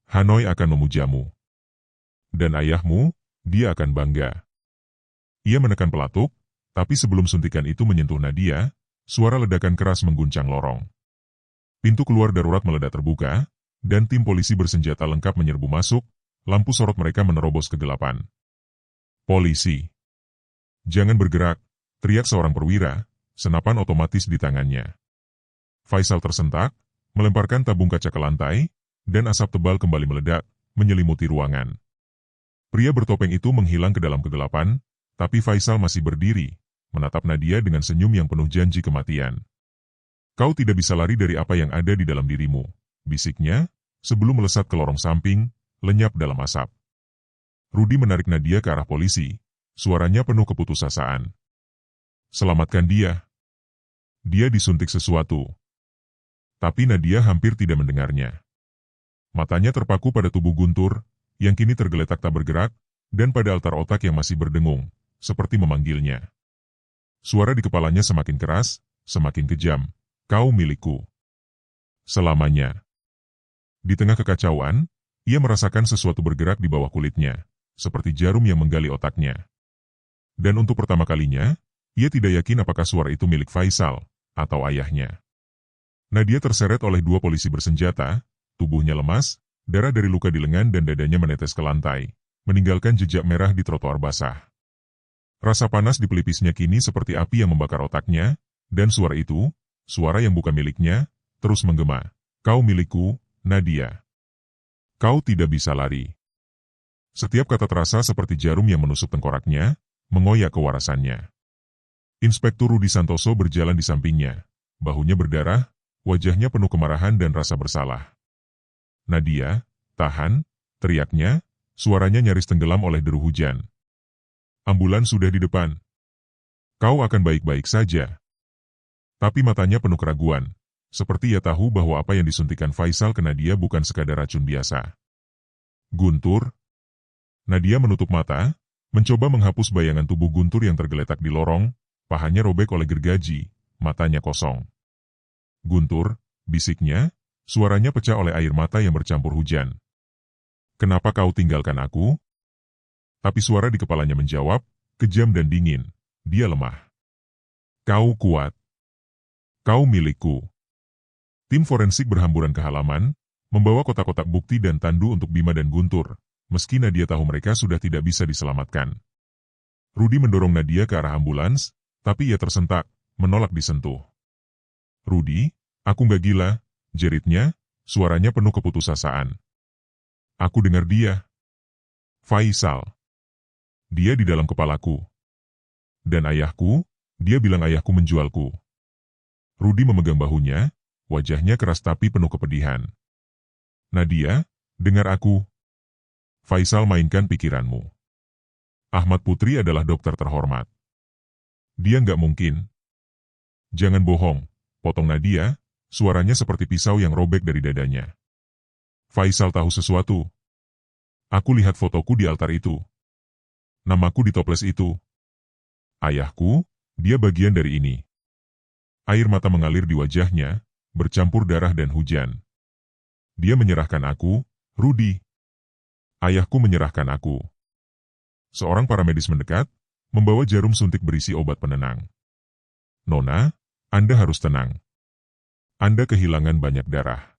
Hanoi akan memujamu. Dan ayahmu, dia akan bangga." Ia menekan pelatuk, tapi sebelum suntikan itu menyentuh Nadia, suara ledakan keras mengguncang lorong. Pintu keluar darurat meledak terbuka, dan tim polisi bersenjata lengkap menyerbu masuk, lampu sorot mereka menerobos kegelapan. "Polisi! Jangan bergerak!" teriak seorang perwira, senapan otomatis di tangannya. Faisal tersentak, melemparkan tabung kaca ke lantai, dan asap tebal kembali meledak, menyelimuti ruangan. Pria bertopeng itu menghilang ke dalam kegelapan, tapi Faisal masih berdiri, menatap Nadia dengan senyum yang penuh janji kematian. "Kau tidak bisa lari dari apa yang ada di dalam dirimu," bisiknya, sebelum melesat ke lorong samping, lenyap dalam asap. Rudy menarik Nadia ke arah polisi, suaranya penuh keputusasaan. "Selamatkan dia. Dia disuntik sesuatu." Tapi Nadia hampir tidak mendengarnya. Matanya terpaku pada tubuh Guntur, yang kini tergeletak tak bergerak, dan pada altar otak yang masih berdengung, seperti memanggilnya. Suara di kepalanya semakin keras, semakin kejam. "Kau milikku. Selamanya." Di tengah kekacauan, ia merasakan sesuatu bergerak di bawah kulitnya, seperti jarum yang menggali otaknya. Dan untuk pertama kalinya, ia tidak yakin apakah suara itu milik Faisal, atau ayahnya. Nadia terseret oleh dua polisi bersenjata, tubuhnya lemas, darah dari luka di lengan dan dadanya menetes ke lantai, meninggalkan jejak merah di trotoar basah. Rasa panas di pelipisnya kini seperti api yang membakar otaknya, dan suara itu, suara yang bukan miliknya, terus menggema. Kau milikku, Nadia. Kau tidak bisa lari. Setiap kata terasa seperti jarum yang menusuk tengkoraknya, mengoyak kewarasannya. Inspektur Rudi Santoso berjalan di sampingnya. Bahunya berdarah, wajahnya penuh kemarahan dan rasa bersalah. Nadia, tahan, teriaknya, suaranya nyaris tenggelam oleh deru hujan. Ambulans sudah di depan. Kau akan baik-baik saja. Tapi matanya penuh keraguan, seperti ia tahu bahwa apa yang disuntikan Faisal ke Nadia bukan sekadar racun biasa. Guntur. Nadia menutup mata, mencoba menghapus bayangan tubuh Guntur yang tergeletak di lorong, pahanya robek oleh gergaji, matanya kosong. Guntur, bisiknya, suaranya pecah oleh air mata yang bercampur hujan. Kenapa kau tinggalkan aku? Tapi suara di kepalanya menjawab, kejam dan dingin. Dia lemah. Kau kuat. Kau milikku. Tim forensik berhamburan ke halaman, membawa kotak-kotak bukti dan tandu untuk Bima dan Guntur, meski Nadia tahu mereka sudah tidak bisa diselamatkan. Rudi mendorong Nadia ke arah ambulans, tapi ia tersentak, menolak disentuh. Rudi, aku nggak gila, jeritnya, suaranya penuh keputusasaan. Aku dengar dia. Faisal. Dia di dalam kepalaku. Dan ayahku, dia bilang ayahku menjualku. Rudi memegang bahunya, wajahnya keras tapi penuh kepedihan. Nadia, dengar aku. Faisal mainkan pikiranmu. Ahmad Putri adalah dokter terhormat. Dia nggak mungkin. Jangan bohong, potong Nadia, suaranya seperti pisau yang robek dari dadanya. Faisal tahu sesuatu. Aku lihat fotoku di altar itu. Namaku di toples itu. Ayahku, dia bagian dari ini. Air mata mengalir di wajahnya, bercampur darah dan hujan. Dia menyerahkan aku, Rudi. Ayahku menyerahkan aku. Seorang paramedis mendekat, membawa jarum suntik berisi obat penenang. Nona, Anda harus tenang. Anda kehilangan banyak darah.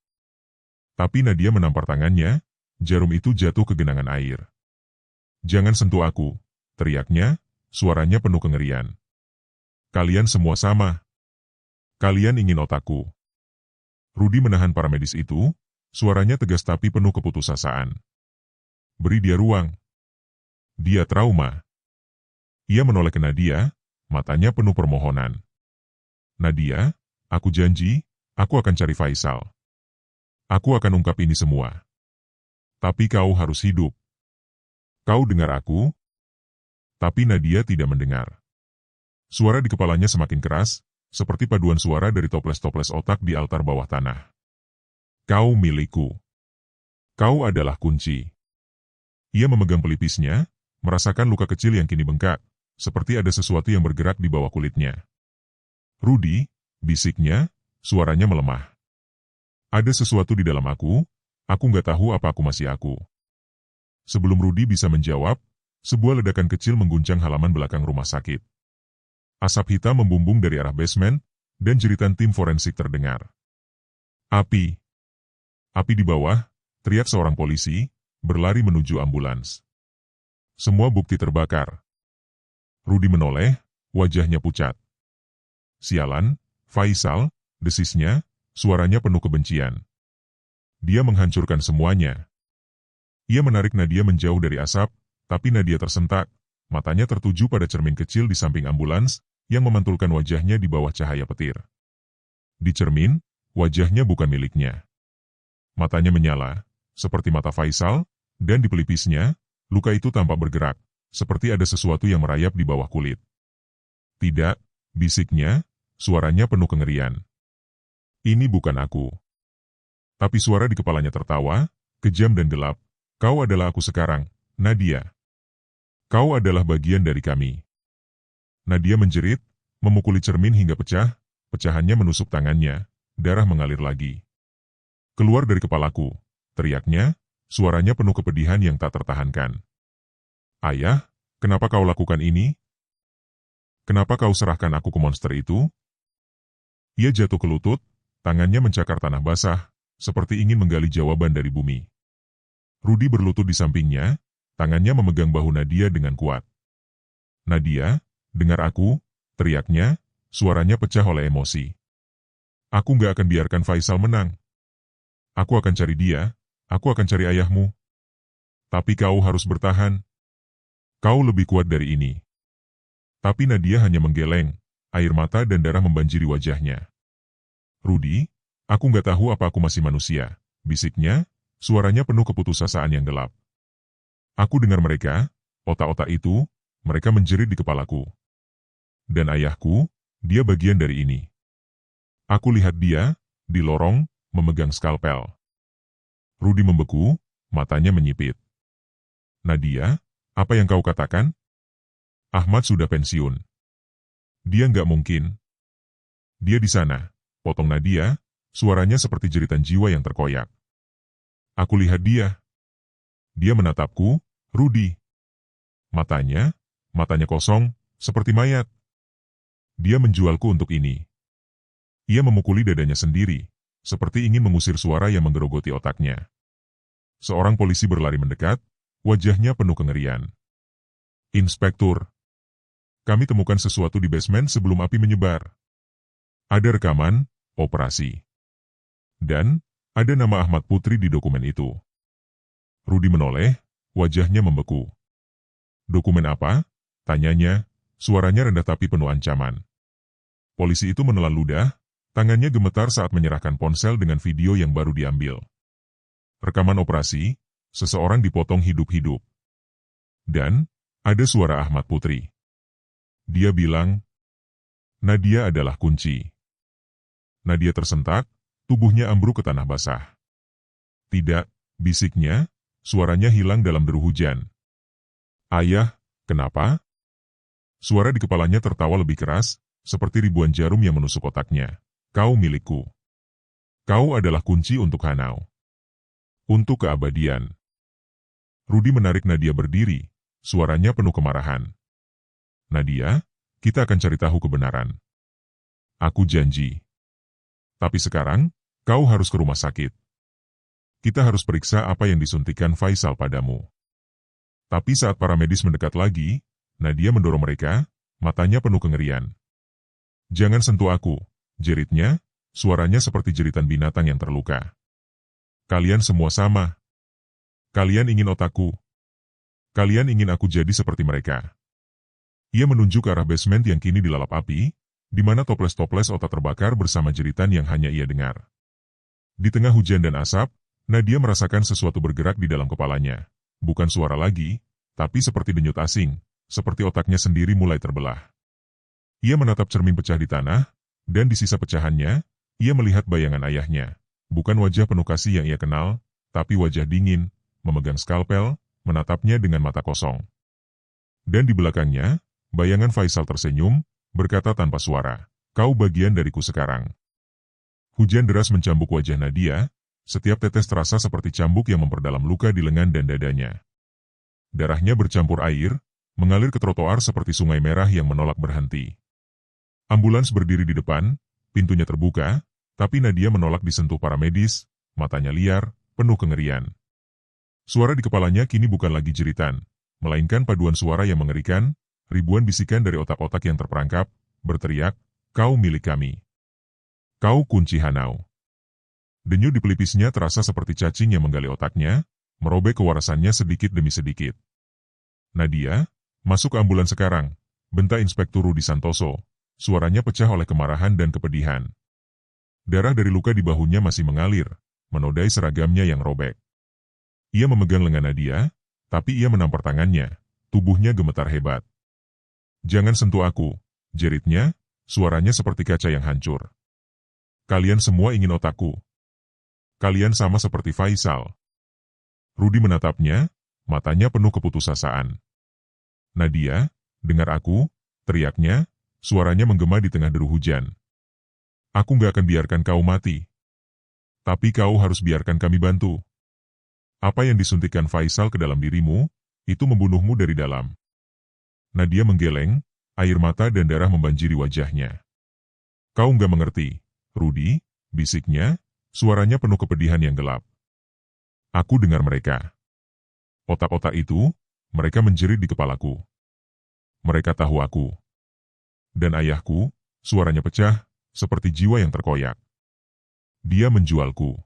Tapi Nadia menampar tangannya, jarum itu jatuh ke genangan air. Jangan sentuh aku, teriaknya, suaranya penuh kengerian. Kalian semua sama. Kalian ingin otakku. Rudi menahan paramedis itu, suaranya tegas tapi penuh keputusasaan. Beri dia ruang. Dia trauma. Ia menoleh ke Nadia, matanya penuh permohonan. Nadia, aku janji, aku akan cari Faisal. Aku akan ungkap ini semua. Tapi kau harus hidup. Kau dengar aku? Tapi Nadia tidak mendengar. Suara di kepalanya semakin keras, seperti paduan suara dari toples-toples otak di altar bawah tanah. Kau milikku. Kau adalah kunci. Ia memegang pelipisnya, merasakan luka kecil yang kini bengkak, seperti ada sesuatu yang bergerak di bawah kulitnya. Rudi, bisiknya, suaranya melemah. Ada sesuatu di dalam aku nggak tahu apa aku masih aku. Sebelum Rudi bisa menjawab, sebuah ledakan kecil mengguncang halaman belakang rumah sakit. Asap hitam membumbung dari arah basement, dan jeritan tim forensik terdengar. Api! Api di bawah, teriak seorang polisi, berlari menuju ambulans. Semua bukti terbakar. Rudi menoleh, wajahnya pucat. Sialan, Faisal, desisnya, suaranya penuh kebencian. Dia menghancurkan semuanya. Ia menarik Nadia menjauh dari asap, tapi Nadia tersentak, matanya tertuju pada cermin kecil di samping ambulans, yang memantulkan wajahnya di bawah cahaya petir. Di cermin, wajahnya bukan miliknya. Matanya menyala, seperti mata Faisal, dan di pelipisnya, luka itu tampak bergerak, seperti ada sesuatu yang merayap di bawah kulit. Tidak, bisiknya, suaranya penuh kengerian. Ini bukan aku. Tapi suara di kepalanya tertawa, kejam dan gelap. Kau adalah aku sekarang, Nadia. Kau adalah bagian dari kami. Nadia menjerit, memukuli cermin hingga pecah, pecahannya menusuk tangannya, darah mengalir lagi. Keluar dari kepalaku, teriaknya, suaranya penuh kepedihan yang tak tertahankan. Ayah, kenapa kau lakukan ini? Kenapa kau serahkan aku ke monster itu? Ia jatuh ke lutut, tangannya mencakar tanah basah, seperti ingin menggali jawaban dari bumi. Rudi berlutut di sampingnya, tangannya memegang bahu Nadia dengan kuat. Nadia, dengar aku, teriaknya, suaranya pecah oleh emosi. Aku nggak akan biarkan Faisal menang. Aku akan cari dia, aku akan cari ayahmu. Tapi kau harus bertahan. Kau lebih kuat dari ini. Tapi Nadia hanya menggeleng, air mata dan darah membanjiri wajahnya. Rudi, aku nggak tahu apa aku masih manusia, bisiknya, suaranya penuh keputusasaan yang gelap. Aku dengar mereka, otak-otak itu, mereka menjerit di kepalaku. Dan ayahku, dia bagian dari ini. Aku lihat dia, di lorong, memegang skalpel. Rudi membeku, matanya menyipit. Nadia, apa yang kau katakan? Ahmad sudah pensiun. Dia nggak mungkin. Dia di sana, potong Nadia, suaranya seperti jeritan jiwa yang terkoyak. Aku lihat dia. Dia menatapku, Rudi. Matanya kosong, seperti mayat. Dia menjualku untuk ini. Ia memukuli dadanya sendiri, seperti ingin mengusir suara yang menggerogoti otaknya. Seorang polisi berlari mendekat, wajahnya penuh kengerian. Inspektur, kami temukan sesuatu di basement sebelum api menyebar. Ada rekaman, operasi. Dan, ada nama Ahmad Putri di dokumen itu. Rudi menoleh, wajahnya membeku. Dokumen apa? Tanyanya, suaranya rendah tapi penuh ancaman. Polisi itu menelan ludah, tangannya gemetar saat menyerahkan ponsel dengan video yang baru diambil. Rekaman operasi, seseorang dipotong hidup-hidup. Dan, ada suara Ahmad Putri. Dia bilang, Nadia adalah kunci. Nadia tersentak, tubuhnya ambruk ke tanah basah. Tidak, bisiknya, suaranya hilang dalam deru hujan. Ayah, kenapa? Suara di kepalanya tertawa lebih keras, seperti ribuan jarum yang menusuk otaknya. Kau milikku. Kau adalah kunci untuk Hanau. Untuk keabadian. Rudi menarik Nadia berdiri, suaranya penuh kemarahan. Nadia, kita akan cari tahu kebenaran. Aku janji. Tapi sekarang, kau harus ke rumah sakit. Kita harus periksa apa yang disuntikkan Faisal padamu. Tapi saat para medis mendekat lagi, Nadia mendorong mereka, matanya penuh kengerian. Jangan sentuh aku, jeritnya, suaranya seperti jeritan binatang yang terluka. Kalian semua sama. Kalian ingin otakku. Kalian ingin aku jadi seperti mereka. Ia menunjuk ke arah basement yang kini dilalap api, di mana toples-toples otak terbakar bersama jeritan yang hanya ia dengar. Di tengah hujan dan asap, Nadia merasakan sesuatu bergerak di dalam kepalanya. Bukan suara lagi, tapi seperti denyut asing, seperti otaknya sendiri mulai terbelah. Ia menatap cermin pecah di tanah, dan di sisa pecahannya, ia melihat bayangan ayahnya. Bukan wajah penuh kasih yang ia kenal, tapi wajah dingin, memegang skalpel, menatapnya dengan mata kosong. Dan di belakangnya, bayangan Faisal tersenyum, berkata tanpa suara, kau bagian dariku sekarang. Hujan deras mencambuk wajah Nadia, setiap tetes terasa seperti cambuk yang memperdalam luka di lengan dan dadanya. Darahnya bercampur air, mengalir ke trotoar seperti sungai merah yang menolak berhenti. Ambulans berdiri di depan, pintunya terbuka, tapi Nadia menolak disentuh para medis, matanya liar, penuh kengerian. Suara di kepalanya kini bukan lagi jeritan, melainkan paduan suara yang mengerikan, ribuan bisikan dari otak-otak yang terperangkap, berteriak, kau milik kami. Kau kunci Hanau. Denyut di pelipisnya terasa seperti cacing yang menggali otaknya, merobek kewarasannya sedikit demi sedikit. Nadia, masuk ke ambulans sekarang, bentak Inspektur Rudi Santoso, suaranya pecah oleh kemarahan dan kepedihan. Darah dari luka di bahunya masih mengalir, menodai seragamnya yang robek. Ia memegang lengan Nadia, tapi ia menampar tangannya, tubuhnya gemetar hebat. Jangan sentuh aku, jeritnya, suaranya seperti kaca yang hancur. Kalian semua ingin otakku. Kalian sama seperti Faisal. Rudi menatapnya, matanya penuh keputusasaan. Nadia, dengar aku, teriaknya, suaranya menggema di tengah deru hujan. Aku nggak akan biarkan kau mati. Tapi kau harus biarkan kami bantu. Apa yang disuntikkan Faisal ke dalam dirimu, itu membunuhmu dari dalam. Nadia menggeleng, air mata dan darah membanjiri wajahnya. Kau nggak mengerti, Rudi, bisiknya, suaranya penuh kepedihan yang gelap. Aku dengar mereka. Otak-otak itu, mereka menjerit di kepalaku. Mereka tahu aku. Dan ayahku, suaranya pecah, seperti jiwa yang terkoyak. Dia menjualku.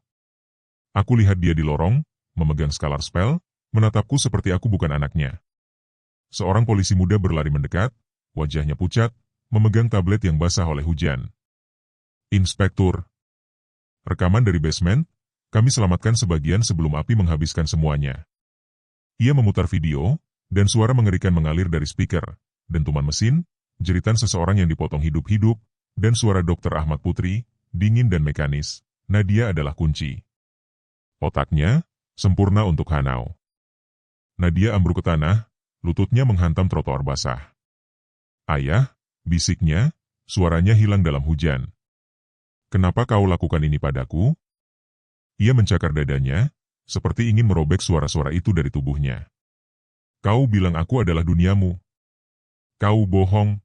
Aku lihat dia di lorong, memegang skalar spell, menatapku seperti aku bukan anaknya. Seorang polisi muda berlari mendekat, wajahnya pucat, memegang tablet yang basah oleh hujan. Inspektur. Rekaman dari basement, kami selamatkan sebagian sebelum api menghabiskan semuanya. Ia memutar video, dan suara mengerikan mengalir dari speaker, dentuman mesin, jeritan seseorang yang dipotong hidup-hidup, dan suara Dr. Ahmad Putri, dingin dan mekanis. Nadia adalah kunci. Otaknya, sempurna untuk Hanau. Nadia ambruk ke tanah, lututnya menghantam trotoar basah. Ayah, bisiknya, suaranya hilang dalam hujan. Kenapa kau lakukan ini padaku? Ia mencakar dadanya, seperti ingin merobek suara-suara itu dari tubuhnya. Kau bilang aku adalah duniamu. Kau bohong.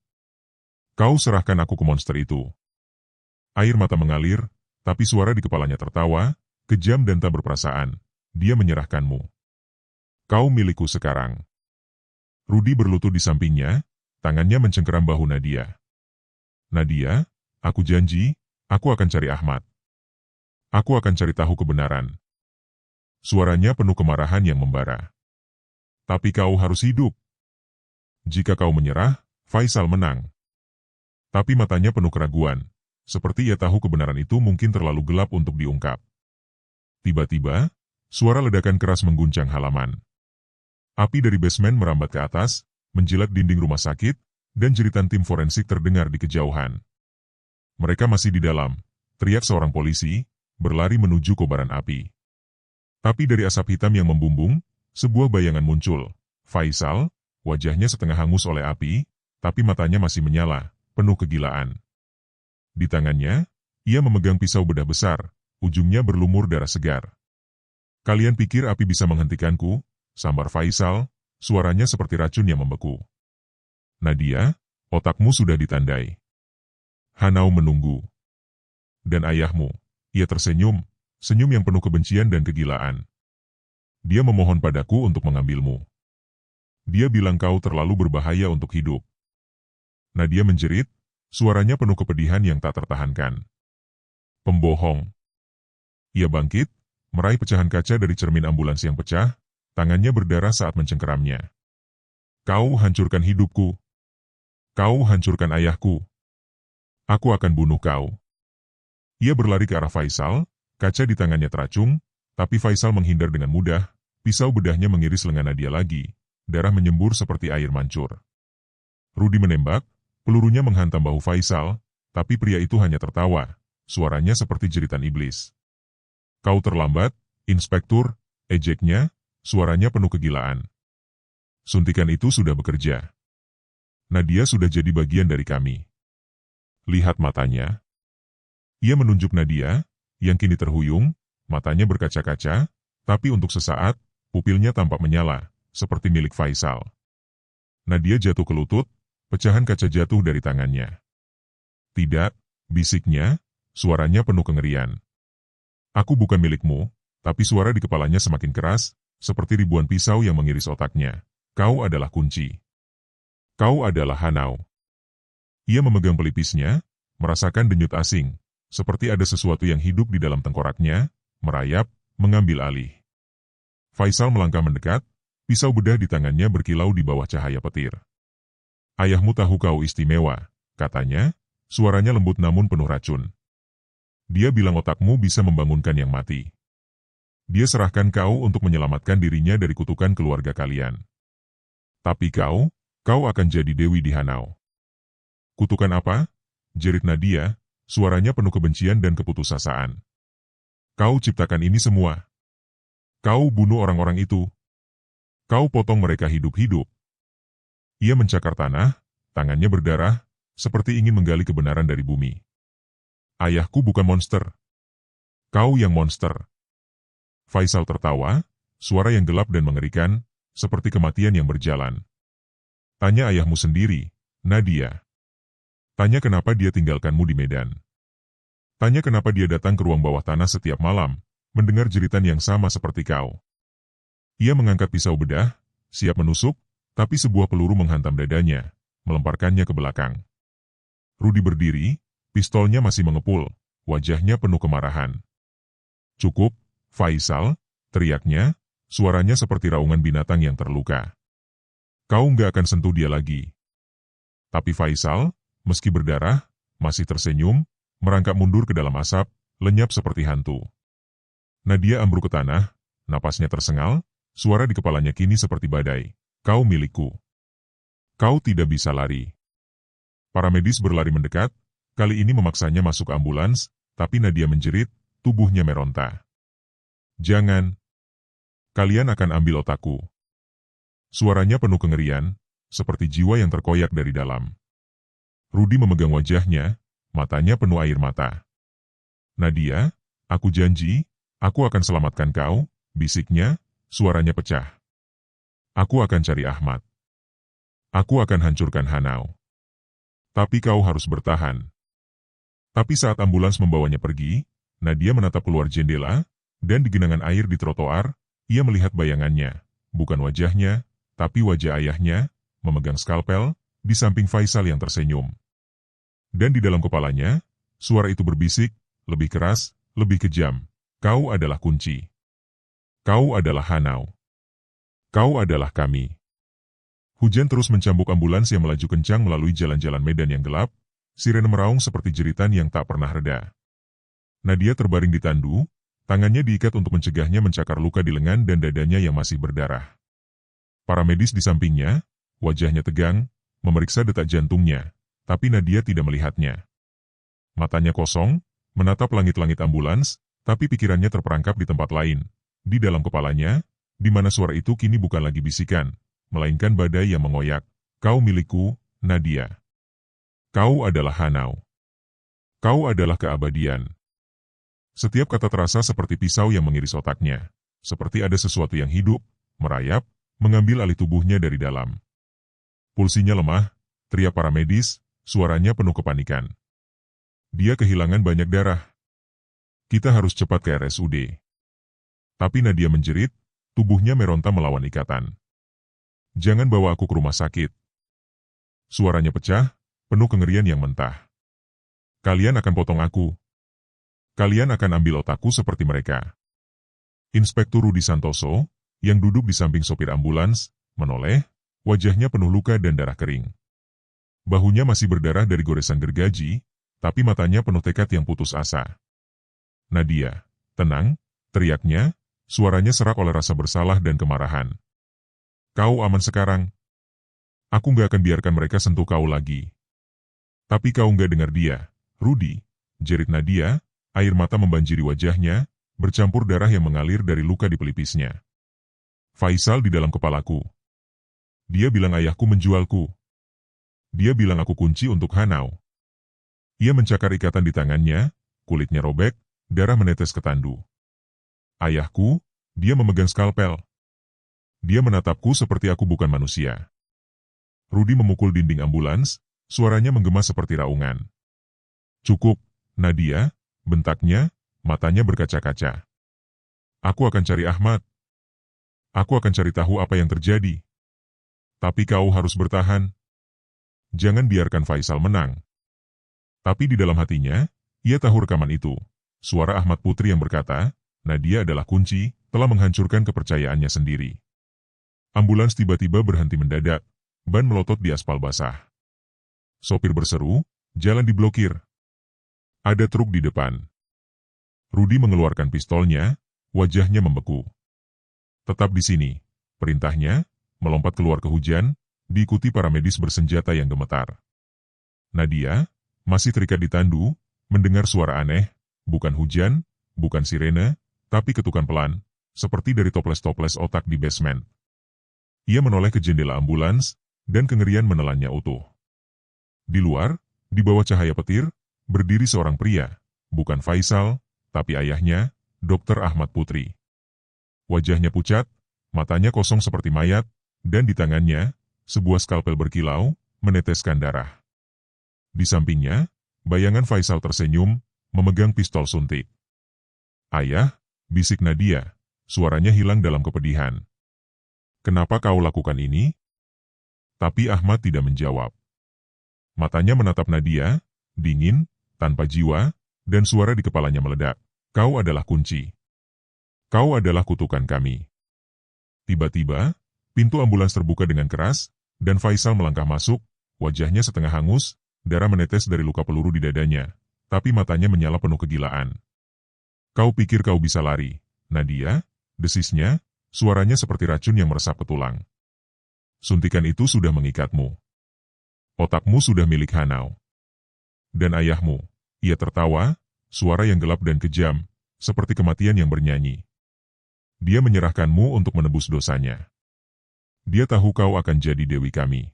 Kau serahkan aku ke monster itu. Air mata mengalir, tapi suara di kepalanya tertawa, kejam dan tak berperasaan. Dia menyerahkanmu. Kau milikku sekarang. Rudy berlutut di sampingnya, tangannya mencengkeram bahu Nadia. Nadia, aku janji, aku akan cari Ahmad. Aku akan cari tahu kebenaran. Suaranya penuh kemarahan yang membara. Tapi kau harus hidup. Jika kau menyerah, Faisal menang. Tapi matanya penuh keraguan, seperti ia tahu kebenaran itu mungkin terlalu gelap untuk diungkap. Tiba-tiba, suara ledakan keras mengguncang halaman. Api dari basement merambat ke atas, menjilat dinding rumah sakit, dan jeritan tim forensik terdengar di kejauhan. Mereka masih di dalam, teriak seorang polisi, berlari menuju kobaran api. Tapi dari asap hitam yang membumbung, sebuah bayangan muncul. Faisal, wajahnya setengah hangus oleh api, tapi matanya masih menyala, penuh kegilaan. Di tangannya, ia memegang pisau bedah besar, ujungnya berlumur darah segar. Kalian pikir api bisa menghentikanku? Sambar Faisal, suaranya seperti racun yang membeku. Nadia, otakmu sudah ditandai. Hanau menunggu. Dan ayahmu, ia tersenyum, senyum yang penuh kebencian dan kegilaan. Dia memohon padaku untuk mengambilmu. Dia bilang kau terlalu berbahaya untuk hidup. Nadia menjerit, suaranya penuh kepedihan yang tak tertahankan. Pembohong. Ia bangkit, meraih pecahan kaca dari cermin ambulans yang pecah, tangannya berdarah saat mencengkeramnya. Kau hancurkan hidupku. Kau hancurkan ayahku. Aku akan bunuh kau. Ia berlari ke arah Faisal, kaca di tangannya teracung, tapi Faisal menghindar dengan mudah, pisau bedahnya mengiris lengan Nadia lagi, darah menyembur seperti air mancur. Rudy menembak, pelurunya menghantam bahu Faisal, tapi pria itu hanya tertawa, suaranya seperti jeritan iblis. Kau terlambat, Inspektur, ejeknya, suaranya penuh kegilaan. Suntikan itu sudah bekerja. Nadia sudah jadi bagian dari kami. Lihat matanya. Ia menunjuk Nadia, yang kini terhuyung, matanya berkaca-kaca, tapi untuk sesaat, pupilnya tampak menyala, seperti milik Faisal. Nadia jatuh ke lutut, pecahan kaca jatuh dari tangannya. Tidak, bisiknya, suaranya penuh kengerian. Aku bukan milikmu, tapi suara di kepalanya semakin keras, seperti ribuan pisau yang mengiris otaknya. Kau adalah kunci. Kau adalah Hanau. Ia memegang pelipisnya, merasakan denyut asing, seperti ada sesuatu yang hidup di dalam tengkoraknya, merayap, mengambil alih. Faisal melangkah mendekat, pisau bedah di tangannya berkilau di bawah cahaya petir. Ayahmu tahu kau istimewa, katanya, suaranya lembut namun penuh racun. Dia bilang otakmu bisa membangunkan yang mati. Dia serahkan kau untuk menyelamatkan dirinya dari kutukan keluarga kalian. Tapi kau akan jadi dewi di Hanau. Kutukan apa? Jerit Nadia, suaranya penuh kebencian dan keputusasaan. Kau ciptakan ini semua. Kau bunuh orang-orang itu. Kau potong mereka hidup-hidup. Ia mencakar tanah, tangannya berdarah, seperti ingin menggali kebenaran dari bumi. Ayahku bukan monster. Kau yang monster. Faisal tertawa, suara yang gelap dan mengerikan, seperti kematian yang berjalan. Tanya ayahmu sendiri, Nadia. Tanya kenapa dia tinggalkanmu di Medan. Tanya kenapa dia datang ke ruang bawah tanah setiap malam, mendengar jeritan yang sama seperti kau. Ia mengangkat pisau bedah, siap menusuk, tapi sebuah peluru menghantam dadanya, melemparkannya ke belakang. Rudi berdiri, pistolnya masih mengepul, wajahnya penuh kemarahan. "Cukup, Faisal," teriaknya, suaranya seperti raungan binatang yang terluka. "Kau nggak akan sentuh dia lagi." Tapi Faisal, meski berdarah, masih tersenyum, merangkak mundur ke dalam asap, lenyap seperti hantu. Nadia ambruk ke tanah, napasnya tersengal, suara di kepalanya kini seperti badai. "Kau milikku. Kau tidak bisa lari." Para medis berlari mendekat, kali ini memaksanya masuk ambulans, tapi Nadia menjerit, tubuhnya meronta. "Jangan. Kalian akan ambil otakku." Suaranya penuh kengerian, seperti jiwa yang terkoyak dari dalam. Rudi memegang wajahnya, matanya penuh air mata. "Nadia, aku janji, aku akan selamatkan kau," bisiknya, suaranya pecah. "Aku akan cari Ahmad. Aku akan hancurkan Hanau. Tapi kau harus bertahan." Tapi saat ambulans membawanya pergi, Nadia menatap keluar jendela, dan di genangan air di trotoar, ia melihat bayangannya, bukan wajahnya, tapi wajah ayahnya, memegang skalpel, di samping Faisal yang tersenyum. Dan di dalam kepalanya, suara itu berbisik, lebih keras, lebih kejam. "Kau adalah kunci. Kau adalah Hanau. Kau adalah kami." Hujan terus mencambuk ambulans yang melaju kencang melalui jalan-jalan medan yang gelap, sirene meraung seperti jeritan yang tak pernah reda. Nadia terbaring di tandu, tangannya diikat untuk mencegahnya mencakar luka di lengan dan dadanya yang masih berdarah. Para medis di sampingnya, wajahnya tegang, memeriksa detak jantungnya, tapi Nadia tidak melihatnya. Matanya kosong, menatap langit-langit ambulans, tapi pikirannya terperangkap di tempat lain, di dalam kepalanya, di mana suara itu kini bukan lagi bisikan, melainkan badai yang mengoyak. "Kau milikku, Nadia. Kau adalah Hanau. Kau adalah keabadian." Setiap kata terasa seperti pisau yang mengiris otaknya, seperti ada sesuatu yang hidup, merayap, mengambil alih tubuhnya dari dalam. Pulsinya lemah, teriak para medis, suaranya penuh kepanikan. "Dia kehilangan banyak darah. Kita harus cepat ke RSUD." Tapi Nadia menjerit, tubuhnya meronta melawan ikatan. "Jangan bawa aku ke rumah sakit." Suaranya pecah, penuh kengerian yang mentah. "Kalian akan potong aku. Kalian akan ambil otakku seperti mereka." Inspektur Rudi Santoso, yang duduk di samping sopir ambulans, menoleh, wajahnya penuh luka dan darah kering. Bahunya masih berdarah dari goresan gergaji, tapi matanya penuh tekad yang putus asa. "Nadia, tenang," teriaknya, suaranya serak oleh rasa bersalah dan kemarahan. "Kau aman sekarang. Aku nggak akan biarkan mereka sentuh kau lagi." "Tapi kau nggak dengar dia, Rudi," jerit Nadia, air mata membanjiri wajahnya, bercampur darah yang mengalir dari luka di pelipisnya. "Faisal di dalam kepalaku. Dia bilang ayahku menjualku. Dia bilang aku kunci untuk Hanau." Ia mencakar ikatan di tangannya, kulitnya robek, darah menetes ke tandu. "Ayahku," dia memegang skalpel. "Dia menatapku seperti aku bukan manusia." Rudi memukul dinding ambulans, suaranya menggema seperti raungan. "Cukup, Nadia," bentaknya, matanya berkaca-kaca. "Aku akan cari Ahmad. Aku akan cari tahu apa yang terjadi. Tapi kau harus bertahan. Jangan biarkan Faisal menang." Tapi di dalam hatinya, ia tahu rekaman itu. Suara Ahmad Putri yang berkata, Nadia adalah kunci, telah menghancurkan kepercayaannya sendiri. Ambulans tiba-tiba berhenti mendadak, ban melotot di aspal basah. Sopir berseru, "Jalan diblokir. Ada truk di depan." Rudi mengeluarkan pistolnya, wajahnya membeku. "Tetap di sini," perintahnya, melompat keluar ke hujan, diikuti para medis bersenjata yang gemetar. Nadia, masih terikat di tandu, mendengar suara aneh, bukan hujan, bukan sirene, tapi ketukan pelan, seperti dari toples-toples otak di basement. Ia menoleh ke jendela ambulans, dan kengerian menelannya utuh. Di luar, di bawah cahaya petir, berdiri seorang pria, bukan Faisal, tapi ayahnya, Dr. Ahmad Putri. Wajahnya pucat, matanya kosong seperti mayat, dan di tangannya, sebuah skalpel berkilau, meneteskan darah. Di sampingnya, bayangan Faisal tersenyum, memegang pistol suntik. "Ayah," bisik Nadia, suaranya hilang dalam kepedihan. "Kenapa kau lakukan ini?" Tapi Ahmad tidak menjawab. Matanya menatap Nadia, dingin, tanpa jiwa, dan suara di kepalanya meledak. Kau adalah kunci. Kau adalah kutukan kami. Tiba-tiba, pintu ambulans terbuka dengan keras, dan Faisal melangkah masuk, wajahnya setengah hangus, darah menetes dari luka peluru di dadanya, tapi matanya menyala penuh kegilaan. Kau pikir kau bisa lari, Nadia? Desisnya, suaranya seperti racun yang meresap ke tulang. Suntikan itu sudah mengikatmu. Otakmu sudah milik Hanau. Dan ayahmu. Ia tertawa, suara yang gelap dan kejam, seperti kematian yang bernyanyi. Dia menyerahkanmu untuk menebus dosanya. Dia tahu kau akan jadi dewi kami.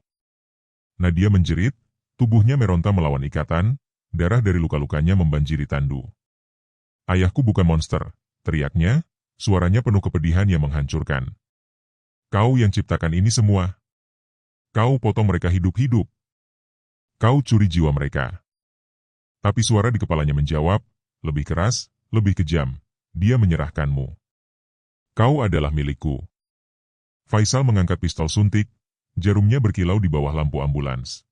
Nadia menjerit, tubuhnya meronta melawan ikatan, darah dari luka-lukanya membanjiri tandu. Ayahku bukan monster, teriaknya, suaranya penuh kepedihan yang menghancurkan. Kau yang ciptakan ini semua. Kau potong mereka hidup-hidup. Kau curi jiwa mereka. Tapi suara di kepalanya menjawab, lebih keras, lebih kejam. Dia menyerahkanmu. Kau adalah milikku. Faisal mengangkat pistol suntik, jarumnya berkilau di bawah lampu ambulans.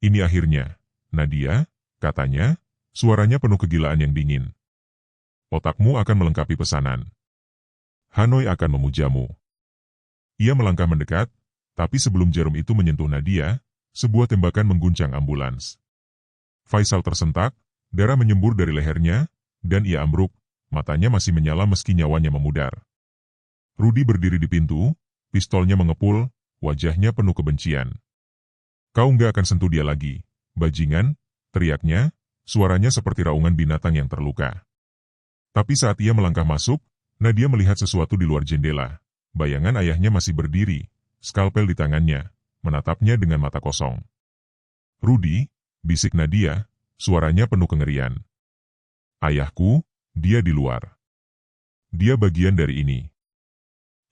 Ini akhirnya, Nadia, katanya, suaranya penuh kegilaan yang dingin. Otakmu akan melengkapi pesanan. Hanoi akan memujamu. Ia melangkah mendekat, tapi sebelum jarum itu menyentuh Nadia, sebuah tembakan mengguncang ambulans. Faisal tersentak, darah menyembur dari lehernya, dan ia ambruk, matanya masih menyala meski nyawanya memudar. Rudi berdiri di pintu, pistolnya mengepul, wajahnya penuh kebencian. Kau nggak akan sentuh dia lagi, bajingan, teriaknya, suaranya seperti raungan binatang yang terluka. Tapi saat ia melangkah masuk, Nadia melihat sesuatu di luar jendela. Bayangan ayahnya masih berdiri, skalpel di tangannya, menatapnya dengan mata kosong. Rudi, bisik Nadia, suaranya penuh kengerian. Ayahku, dia di luar. Dia bagian dari ini.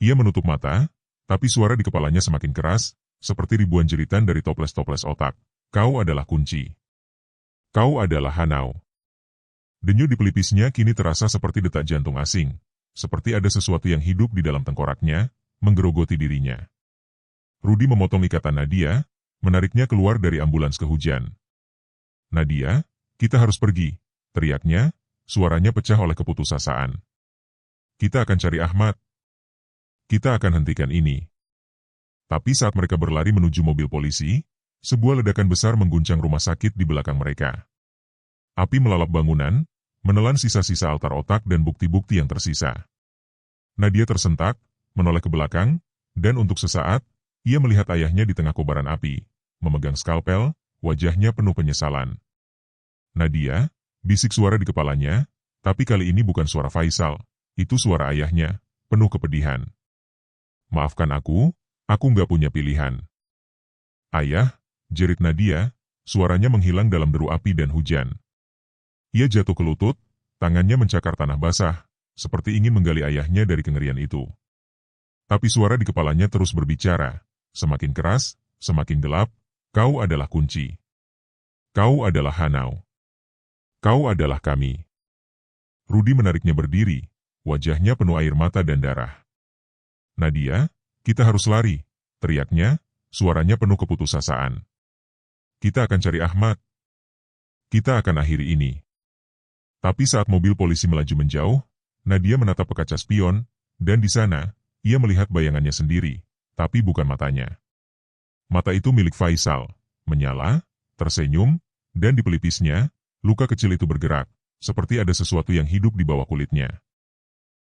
Ia menutup mata, tapi suara di kepalanya semakin keras, seperti ribuan jeritan dari toples-toples otak. Kau adalah kunci. Kau adalah Hanau. Denyut di pelipisnya kini terasa seperti detak jantung asing. Seperti ada sesuatu yang hidup di dalam tengkoraknya, menggerogoti dirinya. Rudi memotong ikatan Nadia, menariknya keluar dari ambulans ke hujan. Nadia, kita harus pergi, teriaknya, suaranya pecah oleh keputusasaan. Kita akan cari Ahmad. Kita akan hentikan ini. Tapi saat mereka berlari menuju mobil polisi, sebuah ledakan besar mengguncang rumah sakit di belakang mereka. Api melalap bangunan, menelan sisa-sisa altar otak dan bukti-bukti yang tersisa. Nadia tersentak, menoleh ke belakang, dan untuk sesaat, ia melihat ayahnya di tengah kobaran api, memegang skalpel, wajahnya penuh penyesalan. Nadia, bisik suara di kepalanya, tapi kali ini bukan suara Faisal, itu suara ayahnya, penuh kepedihan. Maafkan aku nggak punya pilihan. Ayah, jerit Nadia, suaranya menghilang dalam deru api dan hujan. Ia jatuh ke lutut, tangannya mencakar tanah basah, seperti ingin menggali ayahnya dari kengerian itu. Tapi suara di kepalanya terus berbicara, semakin keras, semakin gelap, kau adalah kunci. Kau adalah Hanau. Kau adalah kami. Rudi menariknya berdiri, wajahnya penuh air mata dan darah. Nadia, kita harus lari, teriaknya, suaranya penuh keputusasaan. Kita akan cari Ahmad. Kita akan akhiri ini. Tapi saat mobil polisi melaju menjauh, Nadia menatap ke kaca spion, dan di sana, ia melihat bayangannya sendiri, tapi bukan matanya. Mata itu milik Faisal, menyala, tersenyum, dan di pelipisnya, luka kecil itu bergerak, seperti ada sesuatu yang hidup di bawah kulitnya.